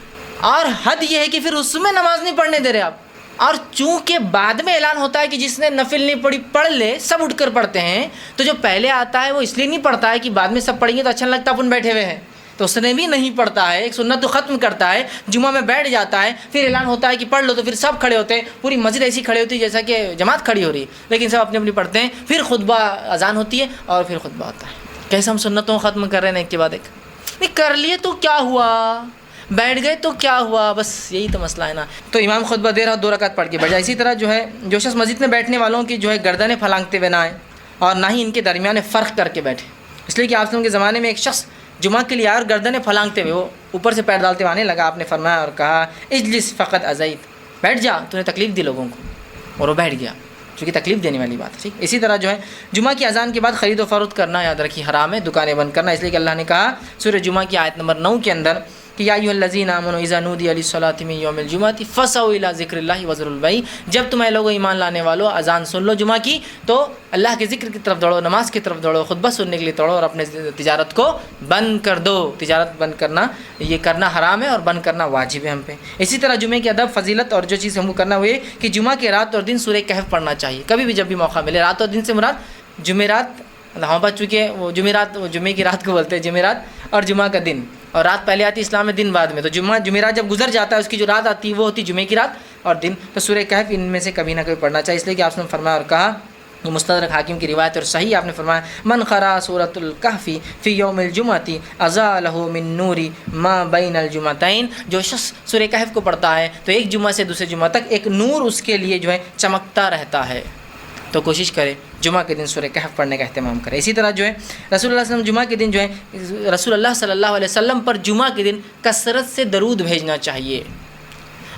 اور حد یہ ہے کہ پھر اس میں نماز نہیں پڑھنے دے رہے آپ، اور چونکہ بعد میں اعلان ہوتا ہے کہ جس نے نفل نہیں پڑھی پڑھ لے، سب اٹھ کر پڑھتے ہیں، تو جو پہلے آتا ہے وہ اس لیے نہیں پڑھتا ہے کہ بعد میں سب پڑھیں گے تو اچھا لگتا ہے اپن بیٹھے ہوئے ہیں، تو اس نے بھی نہیں پڑھتا ہے، ایک سنت تو ختم کرتا ہے، جمعہ میں بیٹھ جاتا ہے، پھر اعلان ہوتا ہے کہ پڑھ لو تو پھر سب کھڑے ہوتے ہیں، پوری مسجد ایسی کھڑی ہوتی ہے جیسا کہ جماعت کھڑی ہو رہی ہے، لیکن سب اپنی اپنی پڑھتے ہیں، پھر خطبہ اذان ہوتی ہے اور پھر خطبہ ہوتا ہے۔ کیسے ہم سنتوں ختم کر رہے ہیں ایک کے بعد ایک، نہیں کر لیے تو کیا ہوا، بیٹھ گئے تو کیا ہوا، بس یہی تو مسئلہ ہے نا. تو امام خطبہ دے رہا 2 رکعت پڑھ کے بیٹھ جائے. اسی طرح جو ہے جو شخص مسجد میں بیٹھنے والوں کی جو ہے گردنیں پھلانگتے ہوئے نہ آئے اور نہ ہی ان کے درمیان فرق کر کے بیٹھے. اس لیے کہ آپ کے زمانے میں ایک شخص جمعہ کے لیے آیا اور گردنیں پھلانگتے ہوئے وہ اوپر سے پیر ڈالتے ہوئے آنے لگا. آپ نے فرمایا اور کہا اجلس فقط ازیت، بیٹھ جا، تو نے تکلیف دی لوگوں کو. اور وہ بیٹھ گیا چونکہ تکلیف دینے والی بات ہے. ٹھیک. اسی طرح جو ہے جمعہ کی اذان کے بعد خرید و فروخت کرنا یاد رکھیے حرام ہے، دکانیں بند کرنا. اس لیے کہ اللہ نے کہا سورہ جمعہ کی آیت نمبر 9 کے اندر کہ یا ایھا الذین آمنوا اذا نودی للصلاۃ من یوم الجمعۃ فاسعوا الی ذکر اللہ وذروا البیع. جب تمہیں لوگوں ایمان لانے والو اذان سن لو جمعہ کی تو اللہ کے ذکر کی طرف دوڑو، نماز کی طرف دوڑو، خطبہ سننے کے لیے دوڑو اور اپنے تجارت کو بند کر دو. تجارت بند کرنا یہ کرنا حرام ہے اور بند کرنا واجب ہے ہم پہ. اسی طرح جمعے کی ادب فضیلت اور جو چیز ہم کو کرنا ہوئے کہ جمعہ کے رات اور دن سورہ کہف پڑھنا چاہیے کبھی بھی جب بھی موقع ملے. رات اور دن سے مراد جمعرات، ہم بات چونکہ وہ جمعرات وہ جمعے کی رات کو بولتے ہیں جمعرات، اور جمعہ کا دن، اور رات پہلے آتی اسلام میں دن بعد میں. تو جمعرات جب گزر جاتا ہے اس کی جو رات آتی ہے وہ ہوتی جمعے کی رات اور دن. تو سورہ کہف ان میں سے کبھی نہ کبھی پڑھنا چاہیے. اس لیے کہ آپ نے فرمایا اور کہا یہ مستدرک حاکم کی روایت اور صحیح آپ نے فرمایا من قرأ سورۃ الکہف فی یوم الجمعۃ اضاء له من نور ما بین الجمعتین. جو شخص سورہ کہف کو پڑھتا ہے تو ایک جمعہ سے دوسرے جمعہ تک ایک نور اس کے لیے جو ہے چمکتا رہتا ہے. تو کوشش کرے جمعہ کے دن سورہ کہف پڑھنے کا اہتمام کرے. اسی طرح جو ہے رسول اللہ صلی اللہ علیہ وسلم جمعہ کے دن جو ہے رسول اللہ صلی اللہ علیہ وسلم پر جمعہ کے دن کثرت سے درود بھیجنا چاہیے.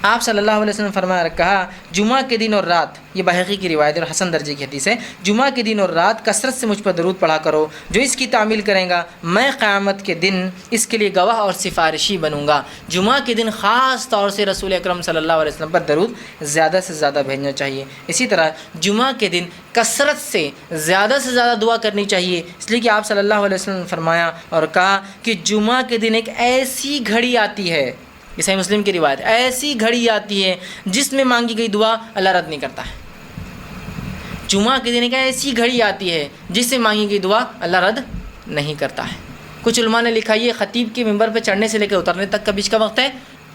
آپ صلی اللہ علیہ وسلم فرمایا کہا جمعہ کے دن اور رات، یہ بحقی کی روایت اور حسن درجے کی حدیث ہے، جمعہ کے دن اور رات کثرت سے مجھ پر درود پڑھا کرو. جو اس کی تعمیل کریں گا میں قیامت کے دن اس کے لیے گواہ اور سفارشی بنوں گا. جمعہ کے دن خاص طور سے رسول اکرم صلی اللہ علیہ وسلم پر درود زیادہ سے زیادہ بھیجنا چاہیے. اسی طرح جمعہ کے دن کثرت سے زیادہ دعا کرنی چاہیے. اس لیے کہ آپ صلی اللہ علیہ وسلم نے فرمایا اور کہا کہ جمعہ کے دن ایک ایسی گھڑی آتی ہے، یہ صحیح مسلم کی روایت، ایسی گھڑی آتی ہے جس میں مانگی گئی دعا اللہ رد نہیں کرتا ہے. جمعہ کے دن ایک ایسی گھڑی آتی ہے جس سے مانگی گئی دعا اللہ رد نہیں کرتا ہے. کچھ علماء نے لکھا یہ خطیب کے ممبر پہ چڑھنے سے لے کے اترنے تک کا بیچ کا وقت ہے،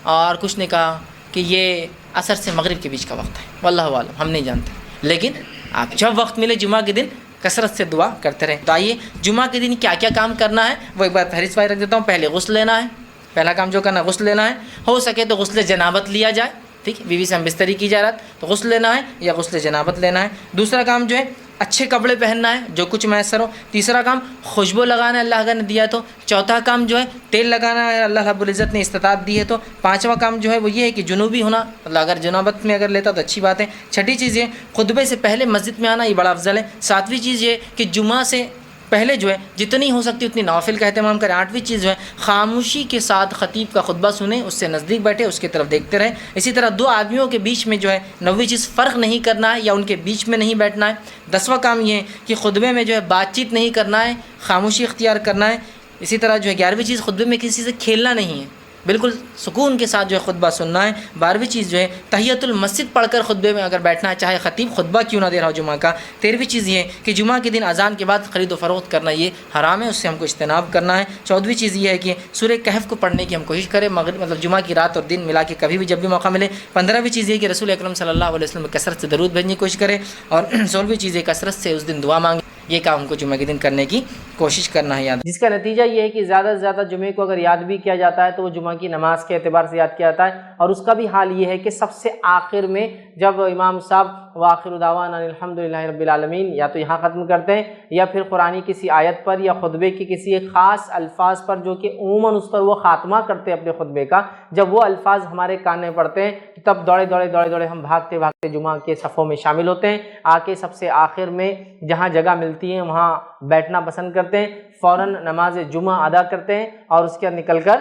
اور کچھ نے کہا کہ یہ عصر سے مغرب کے بیچ کا وقت ہے. واللہ عالم، ہم نہیں جانتے. لیکن آپ جب وقت ملے جمعہ کے دن کثرت سے دعا کرتے رہیں. تو آئیے جمعہ کے دن کیا کیا کام کرنا ہے وہ ایک بار فہرست رکھ دیتا ہوں. پہلے غسل لینا ہے، پہلا کام جو کرنا غسل لینا ہے. ہو سکے تو غسل جنابت لیا جائے. ٹھیک ہے، بیوی سے ہم بستری کی جا رہا تو غسل لینا ہے یا غسل جنابت لینا ہے. دوسرا کام جو ہے اچھے کپڑے پہننا ہے جو کچھ میسر ہو. تیسرا کام خوشبو لگانا ہے اللہ نے دیا تو. چوتھا کام جو ہے تیل لگانا ہے اللہ رب العزت نے استطاعت دی ہے تو. پانچواں کام جو ہے وہ یہ ہے کہ جنوبی ہونا، اللہ اگر جنابت میں اگر لیتا تو اچھی بات ہے. چھٹی چیز یہ خطبے سے پہلے مسجد میں آنا، یہ بڑا افضل ہے. ساتویں چیز یہ کہ جمعہ سے پہلے جو ہے جتنی ہو سکتی اتنی نوافل کا اہتمام کریں. آٹھویں چیز جو ہے خاموشی کے ساتھ خطیب کا خطبہ سنیں، اس سے نزدیک بیٹھے، اس کی طرف دیکھتے رہیں. اسی طرح دو آدمیوں کے بیچ میں جو ہے نویں چیز فرق نہیں کرنا ہے یا ان کے بیچ میں نہیں بیٹھنا ہے. دسواں کام یہ ہے کہ خطبے میں جو ہے بات چیت نہیں کرنا ہے، خاموشی اختیار کرنا ہے. اسی طرح جو ہے 11ویں چیز خطبے میں کسی سے کھیلنا نہیں ہے، بالکل سکون کے ساتھ جو ہے خطبہ سننا ہے. 12ویں چیز جو ہے تحیۃ المسجد پڑھ کر خطبے میں اگر بیٹھنا ہے، چاہے خطیب خطبہ کیوں نہ دے رہا ہو جمعہ کا. 13ویں چیز یہ ہے کہ جمعہ کے دن اذان کے بعد خرید و فروخت کرنا یہ حرام ہے، اس سے ہم کو اجتناب کرنا ہے. 14ویں چیز یہ ہے کہ سورہ کہف کو پڑھنے کی ہم کوشش کریں، مطلب جمعہ کی رات اور دن ملا کے کبھی بھی جب بھی موقع ملے. 15ویں چیز یہ کہ رسول اکرم صلی اللہ علیہ وسلم کثرت سے درود بھیجنے کی کوشش کرے. اور 16ویں چیز یہ کثرت سے اس دن دعا مانگے. یہ کام ہم کو جمعہ کے دن کرنے کی کوشش کرنا ہے. یاد جس کا نتیجہ یہ ہے کہ زیادہ سے زیادہ جمعے کو اگر یاد بھی کیا جاتا ہے تو وہ جمعہ کی نماز کے اعتبار سے یاد کیا جاتا ہے. اور اس کا بھی حال یہ ہے کہ سب سے آخر میں جب امام صاحب وآخر دعوانا الحمدللہ رب العالمین یا تو یہاں ختم کرتے ہیں یا پھر قرآنی کسی آیت پر یا خطبے کی کسی ایک خاص الفاظ پر جو کہ عموماً اس پر وہ خاتمہ کرتے ہیں اپنے خطبے کا. جب وہ الفاظ ہمارے کان میں پڑتے ہیں تب دوڑے دوڑے ہم بھاگتے جمعہ کے صفوں میں شامل ہوتے ہیں. آ کے سب سے آخر میں جہاں جگہ ملتی ہے وہاں بیٹھنا پسند کرتے ہیں. فوراً نماز جمعہ ادا کرتے ہیں اور اس کے بعد نکل کر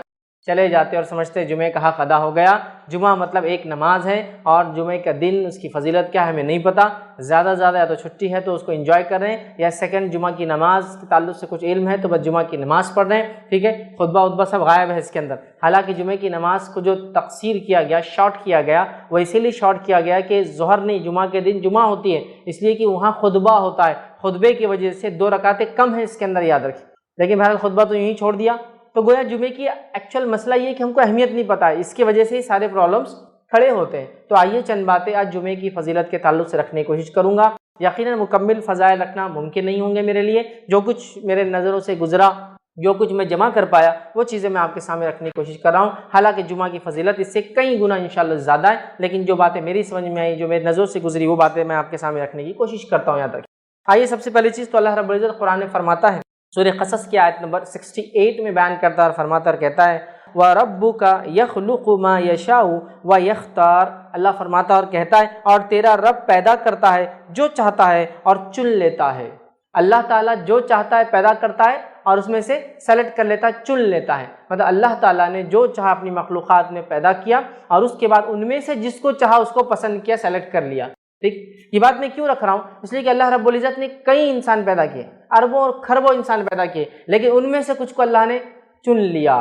چلے جاتے ہیں اور سمجھتے ہیں جمعے کا حق ادا ہو گیا. جمعہ مطلب ایک نماز ہے اور جمعے کا دن اس کی فضیلت کیا ہے ہمیں نہیں پتہ. زیادہ یا تو چھٹی ہے تو اس کو انجوائے کر رہے ہیں یا سیکنڈ جمعہ کی نماز کے تعلق سے کچھ علم ہے تو بس جمعہ کی نماز پڑھ رہے ہیں. ٹھیک ہے، خطبہ سب غائب ہے اس کے اندر. حالانکہ جمعے کی نماز کو جو تقصیر کیا گیا، شارٹ کیا گیا، وہ اسی لیے شارٹ کیا گیا کہ ظہر نہیں، جمعہ کے دن جمعہ ہوتی ہے اس لیے کہ وہاں خطبہ ہوتا ہے. خطبے کی وجہ سے 2 رکعتیں کم ہیں اس کے اندر، یاد رکھیں. لیکن بہرحال خطبہ تو یہیں چھوڑ دیا. تو گویا جمعے کی ایکچوئل مسئلہ یہ کہ ہم کو اہمیت نہیں پتہ ہے، اس کی وجہ سے ہی سارے پرابلمس کھڑے ہوتے ہیں. تو آئیے چند باتیں آج جمعے کی فضیلت کے تعلق سے رکھنے کی کوشش کروں گا. یقیناً مکمل فضائل رکھنا ممکن نہیں ہوں گے میرے لیے. جو کچھ میرے نظروں سے گزرا جو کچھ میں جمع کر پایا وہ چیزیں میں آپ کے سامنے رکھنے کی کوشش کر رہا ہوں، حالانکہ جمعہ کی فضیلت اس سے کئی گنا انشاءاللہ زیادہ ہے، لیکن جو باتیں میری سمجھ میں آئی، جو میری نظروں سے گزری، وہ باتیں میں آپ کے سامنے رکھنے کی کوشش کرتا ہوں یاد رکھیں۔ آئیے سب سے پہلی چیز تو اللہ رب العزت قرآن میں فرماتا ہے، سورہ قصص کی آیت نمبر 68 میں بیان کرتا ہے اور فرماتا اور کہتا ہے وَرَبُّكَ يَخْلُقُ مَا يَشَاءُ وَيَخْتَارُ، اللہ فرماتا اور کہتا ہے اور تیرا رب پیدا کرتا ہے جو چاہتا ہے اور چن لیتا ہے۔ اللہ تعالیٰ جو چاہتا ہے پیدا کرتا ہے اور اس میں سے سلیکٹ کر لیتا ہے، چن لیتا ہے، مطلب اللہ تعالیٰ نے جو چاہا اپنی مخلوقات میں پیدا کیا اور اس کے بعد ان میں سے جس کو چاہا اس کو پسند کیا، سلیکٹ کر لیا۔ ٹھیک، یہ بات میں کیوں رکھ رہا ہوں؟ اس لیے کہ اللہ رب العزت نے کئی انسان پیدا کیے، اربوں اور خربوں انسان پیدا کیے، لیکن ان میں سے کچھ کو اللہ نے چن لیا۔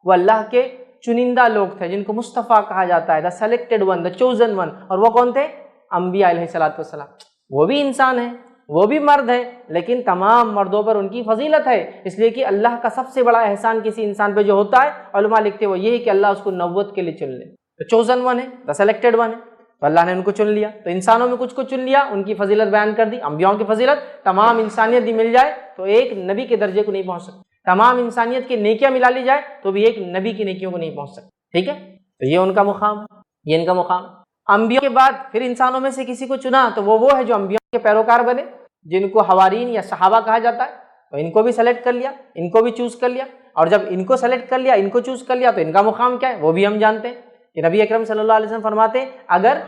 وہ اللہ کے چنندہ لوگ تھے جن کو مصطفیٰ کہا جاتا ہے، the selected one, the chosen one, اور وہ کون تھے؟ انبیاء علیہ السلام۔ وہ بھی انسان ہیں، وہ بھی مرد ہیں، لیکن تمام مردوں پر ان کی فضیلت ہے، اس لیے کہ اللہ کا سب سے بڑا احسان کسی انسان پہ جو ہوتا ہے، علماء لکھتے وہ یہ ہے کہ اللہ اس کو نبوت کے لیے چن لے، تو چوزن ون ہے، دا سلیکٹڈ ون ہے، تو اللہ نے ان کو چن لیا۔ تو انسانوں میں کچھ کو چن لیا، ان کی فضیلت بیان کر دی، انبیاءوں کی فضیلت، تمام انسانیت بھی مل جائے تو ایک نبی کے درجے کو نہیں پہنچ سکتی، تمام انسانیت کی نیکیاں ملا لی جائے تو بھی ایک نبی کی نیکیوں کو نہیں پہنچ سکتی۔ ٹھیک ہے، تو یہ ان کا مقام، یہ ان کا مقام۔ انبیاء کے بعد پھر انسانوں میں سے کسی کو چنا تو وہ ہے جو انبیاء کے پیروکار بنے، جن کو حوارین یا صحابہ کہا جاتا ہے، تو ان کو بھی سلیکٹ کر لیا، ان کو بھی چوز کر لیا، اور جب ان کو سلیکٹ کر لیا، ان کو چوز کر لیا، تو ان کا مقام کیا ہے وہ بھی ہم جانتے ہیں کہ نبی اکرم صلی اللہ علیہ وسلم فرماتے ہیں اگر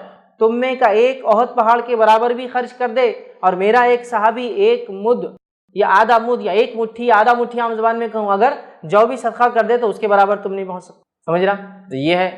تم میں کا ایک احد پہاڑ کے برابر بھی خرچ کر دے اور میرا ایک صحابی ایک مد یا آدھا مد یا ایک مٹھی یا آدھا مٹھی عام زبان میں کہوں اگر جو بھی صدقہ کر دے تو اس کے برابر تم نہیں پہنچ سکتے، سمجھ رہا؟ تو یہ ہے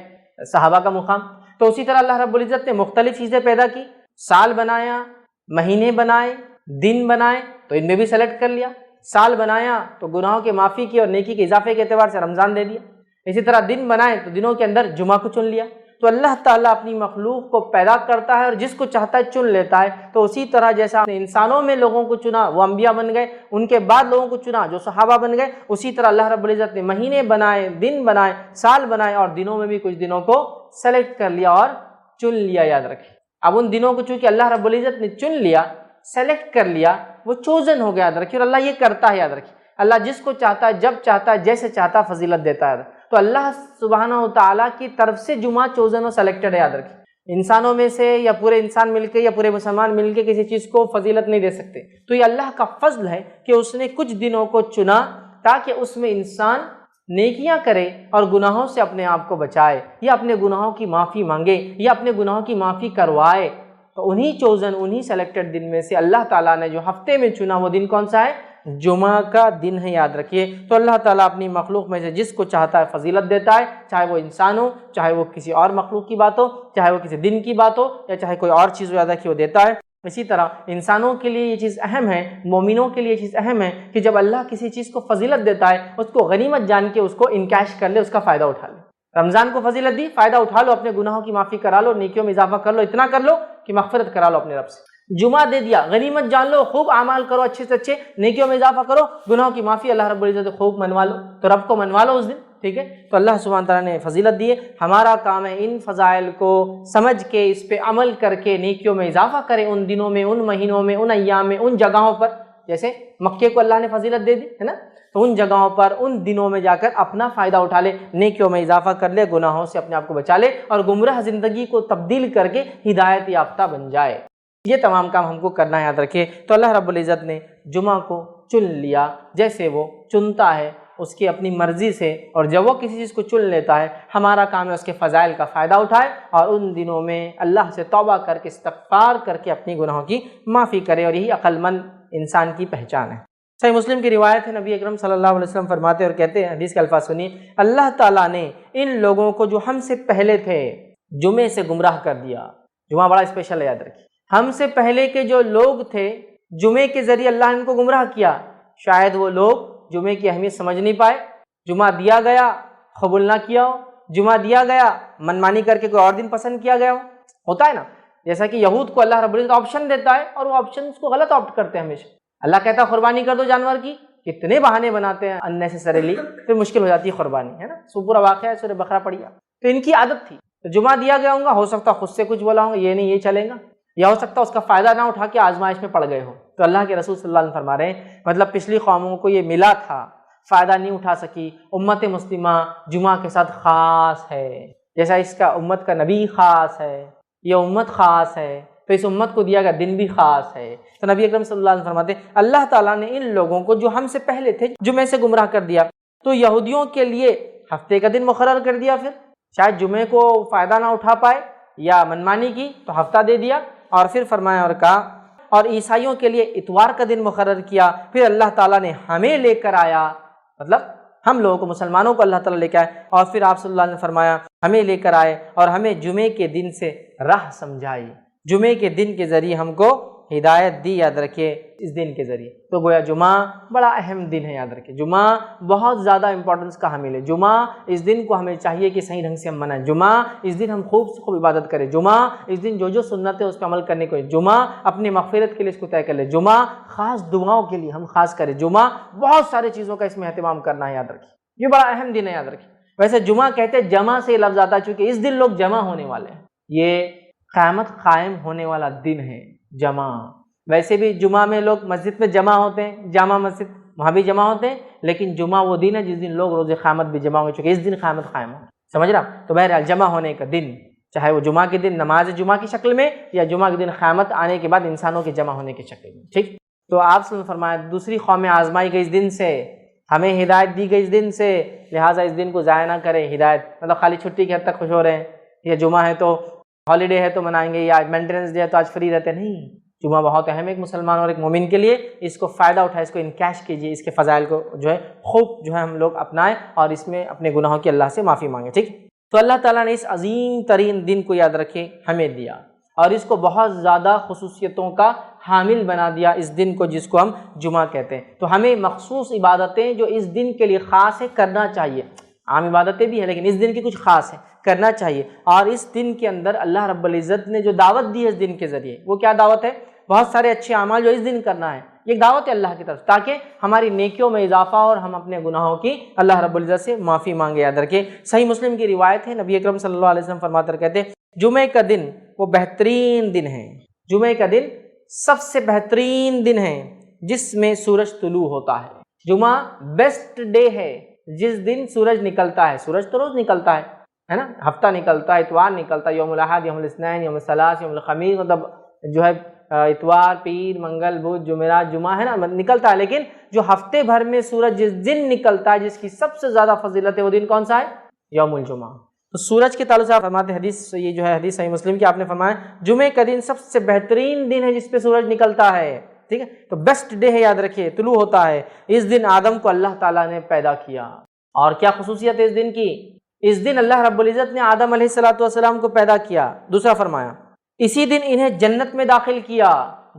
صحابہ کا مقام۔ تو اسی طرح اللہ رب العزت نے مختلف چیزیں پیدا کی، سال بنایا، مہینے بنائے، دن بنائے، تو ان میں بھی سلیکٹ کر لیا۔ سال بنایا تو گناہوں کے معافی کی اور نیکی کے اضافے کے اعتبار سے رمضان دے دیا۔ اسی طرح دن بنائے تو دنوں کے اندر جمعہ کو چن لیا۔ تو اللہ تعالیٰ اپنی مخلوق کو پیدا کرتا ہے اور جس کو چاہتا ہے چن لیتا ہے۔ تو اسی طرح جیسا انسانوں میں لوگوں کو چنا وہ انبیاء بن گئے، ان کے بعد لوگوں کو چنا جو صحابہ بن گئے، اسی طرح اللہ رب العزت نے مہینے بنائے، دن بنائے، سال بنائے، اور دنوں میں بھی کچھ دنوں کو سلیکٹ کر لیا اور چن لیا۔ یاد رکھیں، اب ان دنوں کو چونکہ اللہ رب العزت نے چن لیا، سلیکٹ کر لیا، وہ چوزن ہو گیا۔ یاد رکھیے، اور اللہ یہ کرتا ہے، یاد رکھیے، اللہ جس کو چاہتا ہے، جب چاہتا ہے، جیسے چاہتا ہے فضیلت دیتا ہے۔ تو اللہ سبحانہ و تعالیٰ کی طرف سے جمعہ چوزن و سلیکٹڈ ہے۔ یاد رکھیے، انسانوں میں سے یا پورے انسان مل کے یا پورے مسلمان مل کے کسی چیز کو فضیلت نہیں دے سکتے، تو یہ اللہ کا فضل ہے کہ اس نے کچھ دنوں کو چنا تاکہ اس میں انسان نیکیاں کرے اور گناہوں سے اپنے آپ کو بچائے، یا اپنے گناہوں کی معافی مانگے، یا اپنے گناہوں کی معافی کروائے۔ تو انہی چوزن، انہی سلیکٹڈ دن میں سے اللہ تعالیٰ نے جو ہفتے میں چنا وہ دن کون سا ہے؟ جمعہ کا دن ہے۔ یاد رکھیے، تو اللہ تعالیٰ اپنی مخلوق میں سے جس کو چاہتا ہے فضیلت دیتا ہے، چاہے وہ انسان ہو، چاہے وہ کسی اور مخلوق کی بات ہو، چاہے وہ کسی دن کی بات ہو، یا چاہے کوئی اور چیز زیادہ کی وہ دیتا ہے۔ اسی طرح انسانوں کے لیے یہ چیز اہم ہے، مومنوں کے لیے یہ چیز اہم ہے کہ جب اللہ کسی چیز کو فضیلت دیتا ہے اس کو غنیمت جان کے اس کو انکیش کر لے، اس کا فائدہ اٹھا لے۔ رمضان کو فضیلت دی، فائدہ اٹھا لو، اپنے گناہوں کی معافی کرا لو، نیکیوں میں اضافہ کر لو، اتنا کر لو کہ مغفرت کرا لو اپنے رب سے۔ جمعہ دے دیا، غنیمت جان لو، خوب اعمال کرو، اچھے سے اچھے، نیکیوں میں اضافہ کرو، گناہوں کی معافی اللہ رب العزت خوب منوا لو، تو رب کو منوا لو اس دن۔ ٹھیک ہے، تو اللہ سبحانہ تعالیٰ نے فضیلت دی ہے، ہمارا کام ہے ان فضائل کو سمجھ کے اس پہ عمل کر کے نیکیوں میں اضافہ کریں، ان دنوں میں، ان مہینوں میں، ان ایام میں، ان جگہوں پر۔ جیسے مکے کو اللہ نے فضیلت دے دی ہے نا، تو ان جگہوں پر، ان دنوں میں جا کر اپنا فائدہ اٹھا لے، نیکیوں میں اضافہ کر لے، گناہوں سے اپنے آپ کو بچا لے، اور گمراہ زندگی کو تبدیل کر کے ہدایت یافتہ بن جائے۔ یہ تمام کام ہم کو کرنا ہے، یاد رکھیے۔ تو اللہ رب العزت نے جمعہ کو چن لیا، جیسے وہ چنتا ہے اس کی اپنی مرضی سے، اور جب وہ کسی چیز کو چن لیتا ہے ہمارا کام ہے اس کے فضائل کا فائدہ اٹھائے، اور ان دنوں میں اللہ سے توبہ کر کے، استغفار کر کے اپنی گناہوں کی معافی کرے، اور یہی عقل مند انسان کی پہچان ہے۔ صحیح مسلم کی روایت ہے، نبی اکرم صلی اللہ علیہ وسلم فرماتے اور کہتے ہیں، حدیث کے الفاظ سنیے، اللہ تعالیٰ نے ان لوگوں کو جو ہم سے پہلے تھے جمعے سے گمراہ کر دیا۔ جمعہ بڑا اسپیشل ہے، یاد رکھیے، ہم سے پہلے کے جو لوگ تھے جمعے کے ذریعے اللہ نے ان کو گمراہ کیا۔ شاید وہ لوگ جمعے کی اہمیت سمجھ نہیں پائے، جمعہ دیا گیا قبول نہ کیا ہو، جمعہ دیا گیا منمانی کر کے کوئی اور دن پسند کیا گیا ہو، ہوتا ہے نا، جیسا کہ یہود کو اللہ رب العزت آپشن دیتا ہے اور وہ آپشن کو غلط آپٹ کرتے ہیں ہمیشہ۔ اللہ کہتا ہے قربانی کر دو جانور کی، کتنے بہانے بناتے ہیں اننیسیسریلی، پھر مشکل ہو جاتی ہے قربانی، ہے نا۔ سو پورا واقعہ ہے، سورہ بقرہ پڑھیا۔ تو ان کی عادت تھی، تو جمعہ دیا گیا ہوں گا، ہو سکتا خود سے کچھ بولا ہوں یہ نہیں یہ چلے گا، یا ہو سکتا اس کا فائدہ نہ اٹھا کے آزمائش میں پڑ گئے ہو۔ تو اللہ کے رسول صلی اللہ علیہ وسلم فرما رہے ہیں، مطلب پچھلی قوموں کو یہ ملا تھا، فائدہ نہیں اٹھا سکی، امت مسلمہ جمعہ کے ساتھ خاص ہے، جیسا اس کا امت کا نبی خاص ہے، یہ امت خاص ہے، تو اس امت کو دیا گیا دن بھی خاص ہے۔ تو نبی اکرم صلی اللہ علیہ وسلم فرماتے ہیں اللہ تعالیٰ نے ان لوگوں کو جو ہم سے پہلے تھے جمعے سے گمراہ کر دیا، تو یہودیوں کے لیے ہفتے کا دن مقرر کر دیا، پھر شاید جمعے کو فائدہ نہ اٹھا پائے یا منمانی کی تو ہفتہ دے دیا، اور پھر فرمایا اور کہا، اور عیسائیوں کے لیے اتوار کا دن مقرر کیا، پھر اللہ تعالیٰ نے ہمیں لے کر آیا، مطلب ہم لوگوں کو مسلمانوں کو اللہ تعالیٰ لے کے آئے، اور پھر آپ صلی اللہ علیہ وسلم نے فرمایا ہمیں لے کر آئے اور ہمیں جمعے کے دن سے راہ سمجھائی، جمعے کے دن کے ذریعے ہم کو ہدایت دی، یاد رکھیے اس دن کے ذریعے۔ تو گویا جمعہ بڑا اہم دن ہے، یاد رکھیے جمعہ بہت زیادہ امپورٹنس کا حامل ہے۔ جمعہ اس دن کو ہمیں چاہیے کہ صحیح ڈھنگ سے ہم منائیں، جمعہ اس دن ہم خوب سے خوب عبادت کریں، جمعہ اس دن جو سنت ہے اس پہ عمل کرنے کو، جمعہ اپنی مغفرت کے لیے اس کو طے کر لیں، جمعہ خاص دعاؤں کے لیے ہم خاص کریں، جمعہ بہت سارے چیزوں کا اس میں اہتمام کرنا ہے، یاد رکھیے یہ بڑا اہم دن ہے، یاد رکھیے۔ ویسے جمعہ کہتے ہیں جمع سے لفظ آتا ہے چونکہ اس دن لوگ جمع ہونے والے ہیں، یہ قیامت قائم ہونے والا دن ہے جمع۔ ویسے بھی جمعہ میں لوگ مسجد میں جمع ہوتے ہیں، جامع مسجد وہاں بھی جمع ہوتے ہیں، لیکن جمعہ وہ دن ہے جس دن لوگ روز قیامت بھی جمع ہو چکے، اس دن قیامت قائم ہو، سمجھ رہا؟ تو بہرحال جمع ہونے کا دن، چاہے وہ جمعہ کے دن نماز جمعہ کی شکل میں یا جمعہ کے دن قیامت آنے کے بعد انسانوں کے جمع ہونے کی شکل میں، ٹھیک؟ تو آپ سے فرمایا دوسری قومیں آزمائی گئی اس دن سے، ہمیں ہدایت دی گئی اس دن سے، لہٰذا اس دن کو ضائع نہ کریں۔ ہدایت مطلب خالی چھٹی کے حد تک خوش ہو رہے ہیں، یا جمعہ ہے تو ہالیڈے ہے تو منائیں گے، یا مینٹیننس ڈے ہے تو آج فری رہتے، نہیں، جمعہ بہت اہم ہے ایک مسلمان اور ایک مومن کے لیے، اس کو فائدہ اٹھائے، اس کو انکیش کیجیے، اس کے فضائل کو خوب ہم لوگ اپنائیں اور اس میں اپنے گناہوں کی اللہ سے معافی مانگیں، ٹھیک؟ تو اللہ تعالیٰ نے اس عظیم ترین دن کو یاد رکھے ہمیں دیا اور اس کو بہت زیادہ خصوصیتوں کا حامل بنا دیا، اس دن کو جس کو ہم جمعہ کہتے ہیں۔ تو ہمیں مخصوص عبادتیں جو اس دن کے لیے خاص ہے کرنا چاہیے، عام عبادتیں بھی ہیں لیکن اس دن کی کچھ خاص ہے، کرنا چاہیے۔ اور اس دن کے اندر اللہ رب العزت نے جو دعوت دی ہے اس دن کے ذریعے، وہ کیا دعوت ہے؟ بہت سارے اچھے اعمال جو اس دن کرنا ہے، یہ دعوت ہے اللہ کی طرف، تاکہ ہماری نیکیوں میں اضافہ اور ہم اپنے گناہوں کی اللہ رب العزت سے معافی مانگے، یاد رکھیں۔ صحیح مسلم کی روایت ہے، نبی اکرم صلی اللہ علیہ وسلم فرماتے اور کہتے ہیں جمعے کا دن وہ بہترین دن ہے، جمعے کا دن سب سے بہترین دن ہے جس میں سورج طلوع ہوتا ہے۔ جمعہ بیسٹ ڈے ہے جس دن سورج نکلتا ہے، سورج تو روز نکلتا ہے نا، ہفتہ نکلتا ہے، اتوار نکلتا ہے، یوم الاحد، یوم الاثنین، یوم الثلاث، یوم الخمیس، مطلب جو ہے اتوار، پیر، منگل، بدھ، جمعرات، جمعہ ہے نا نکلتا ہے، لیکن جو ہفتے بھر میں سورج جس دن نکلتا ہے جس کی سب سے زیادہ فضیلت ہے وہ دن کون سا ہے؟ یوم الجمعہ۔ تو سورج کے تعلق سے آپ فرماتے ہیں حدیث، یہ جو ہے حدیث صحیح مسلم کی، آپ نے فرمایا جمعے کا دن سب سے بہترین دن ہے جس پہ سورج نکلتا ہے، ٹھیک ہے؟ تو بیسٹ ڈے ہے، یاد رکھیے، طلوع ہوتا ہے۔ اس دن آدم کو اللہ تعالیٰ نے پیدا کیا، اور کیا خصوصیت ہے اس دن کی؟ اس دن اللہ رب العزت نے آدم علیہ السلام کو پیدا کیا۔ دوسرا فرمایا اسی دن انہیں جنت میں داخل کیا،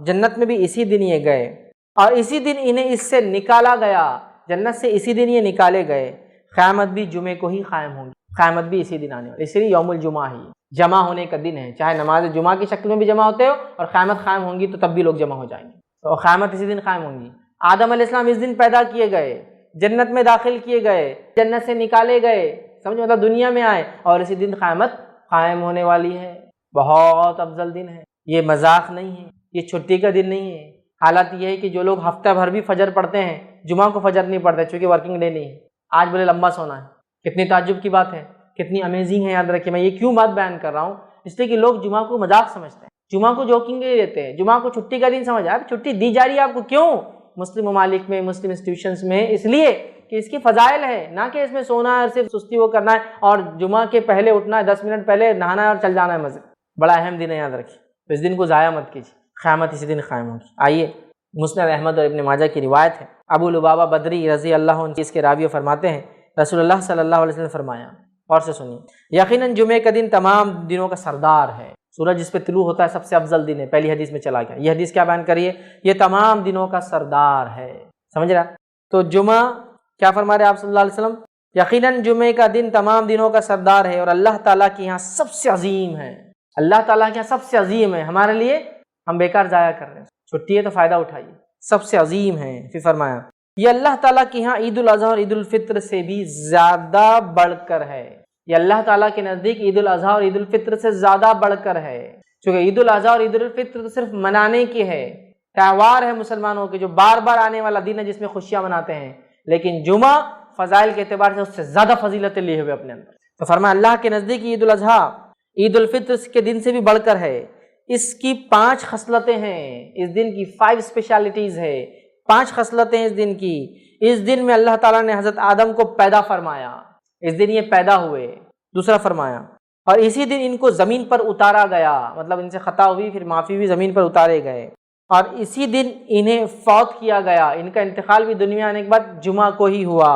جنت میں بھی اسی دن یہ گئے، اور اسی دن انہیں اس سے نکالا گیا، جنت سے اسی دن یہ نکالے گئے۔ قیامت بھی جمعے کو ہی قائم ہوگی، قیامت بھی اسی دن آنے والی، اس لیے یوم الجمعہ ہی جمع ہونے کا دن ہے، چاہے نماز جمعہ کی شکل میں بھی جمع ہوتے ہو اور قیامت قائم ہوں گی تو تب بھی لوگ جمع ہو جائیں گے، تو قیامت اسی دن قائم ہوں گی۔ آدم علیہ السلام اس دن پیدا کیے گئے، جنت میں داخل کیے گئے، جنت سے نکالے گئے، سمجھ مطلب دنیا میں آئے، اور اسی دن قیامت قائم ہونے والی ہے۔ بہت افضل دن ہے، یہ مذاق نہیں ہے، یہ چھٹی کا دن نہیں ہے۔ حالت یہ ہے کہ جو لوگ ہفتہ بھر بھی فجر پڑھتے ہیں، جمعہ کو فجر نہیں پڑھتے چونکہ ورکنگ ڈے نہیں ہے، آج بولے لمبا سونا ہے، کتنی تعجب کی بات ہے، کتنی امیزنگ ہے۔ یاد رکھیے میں یہ کیوں بات بیان کر رہا ہوں، اس لیے کہ لوگ جمعہ کو مذاق سمجھتے ہیں، جمعہ کو جوکنگ ڈے لیتے ہیں، جمعہ کو چھٹی کا دن سمجھ آئے، چھٹی دی جا رہی ہے آپ کو، کیوں؟ مسلم ممالک میں، مسلم انسٹیٹیوشنز میں، اس لیے کہ اس کی فضائل ہے، نہ کہ اس میں سونا ہے اور صرف سستی وہ کرنا ہے اور جمعہ کے پہلے اٹھنا ہے، 10 منٹ پہلے نہانا ہے اور چل جانا ہے مسجد۔ بڑا اہم دن ہے، یاد رکھیے، تو اس دن کو ضائع مت کیجیے، قیامت اسی دن قائم ہوگی۔ آئیے مسند احمد اور ابن ماجہ کی روایت ہے، ابو لبابہ بدری رضی اللہ عنہ اس کے راوی فرماتے ہیں رسول اللہ صلی اللہ علیہ وسلم نے فرمایا، اور سے سنیے، یقیناً جمعے کا دن تمام دنوں کا سردار ہے، سورج جس پہ طلوع ہوتا ہے سب سے افضل دن ہے، پہلی حدیث میں چلا گیا، یہ حدیث کیا بیان کریے؟ یہ تمام دنوں کا سردار ہے، سمجھ رہا؟ تو جمعہ کیا فرما رہے آپ صلی اللہ علیہ وسلم؟ یقیناً جمعے کا دن تمام دنوں کا سردار ہے اور اللہ تعالیٰ کے یہاں سب سے عظیم ہے، اللہ تعالیٰ کے یہاں سب سے عظیم ہے، ہمارے لیے ہم بیکار ضائع کر رہے ہیں، چھٹی ہے تو فائدہ اٹھائیے، سب سے عظیم ہے۔ پھر فرمایا یہ اللہ تعالیٰ کے یہاں عید الاضحیٰ اور عید الفطر سے بھی زیادہ بڑھ کر ہے، یہ اللہ تعالیٰ کے نزدیک عید الاضحیٰ اور عید الفطر سے زیادہ بڑھ کر ہے، چونکہ عید الاضحیٰ اور عید الفطر تو صرف منانے کی ہے، تہوار ہے مسلمانوں کے، جو بار بار آنے والا دن ہے جس میں خوشیاں مناتے ہیں، لیکن جمعہ فضائل کے اعتبار سے اس سے زیادہ فضیلتیں لیے ہوئے اپنے اندر. تو فرمایا اللہ کے نزدیک عید الاضحیٰ عید الفطر کے دن سے بھی بڑھ کر ہے. اس کی 5 خصلتیں ہیں، اس دن کی 5 اسپیشلٹیز ہے، 5 خصلتیں اس دن کی. اس دن میں اللہ تعالیٰ نے حضرت آدم کو پیدا فرمایا، اس دن یہ پیدا ہوئے. دوسرا فرمایا اور اسی دن ان کو زمین پر اتارا گیا، مطلب ان سے خطا ہوئی پھر معافی ہوئی، زمین پر اتارے گئے. اور اسی دن انہیں فوت کیا گیا، ان کا انتقال بھی دنیا آنے کے بعد جمعہ کو ہی ہوا.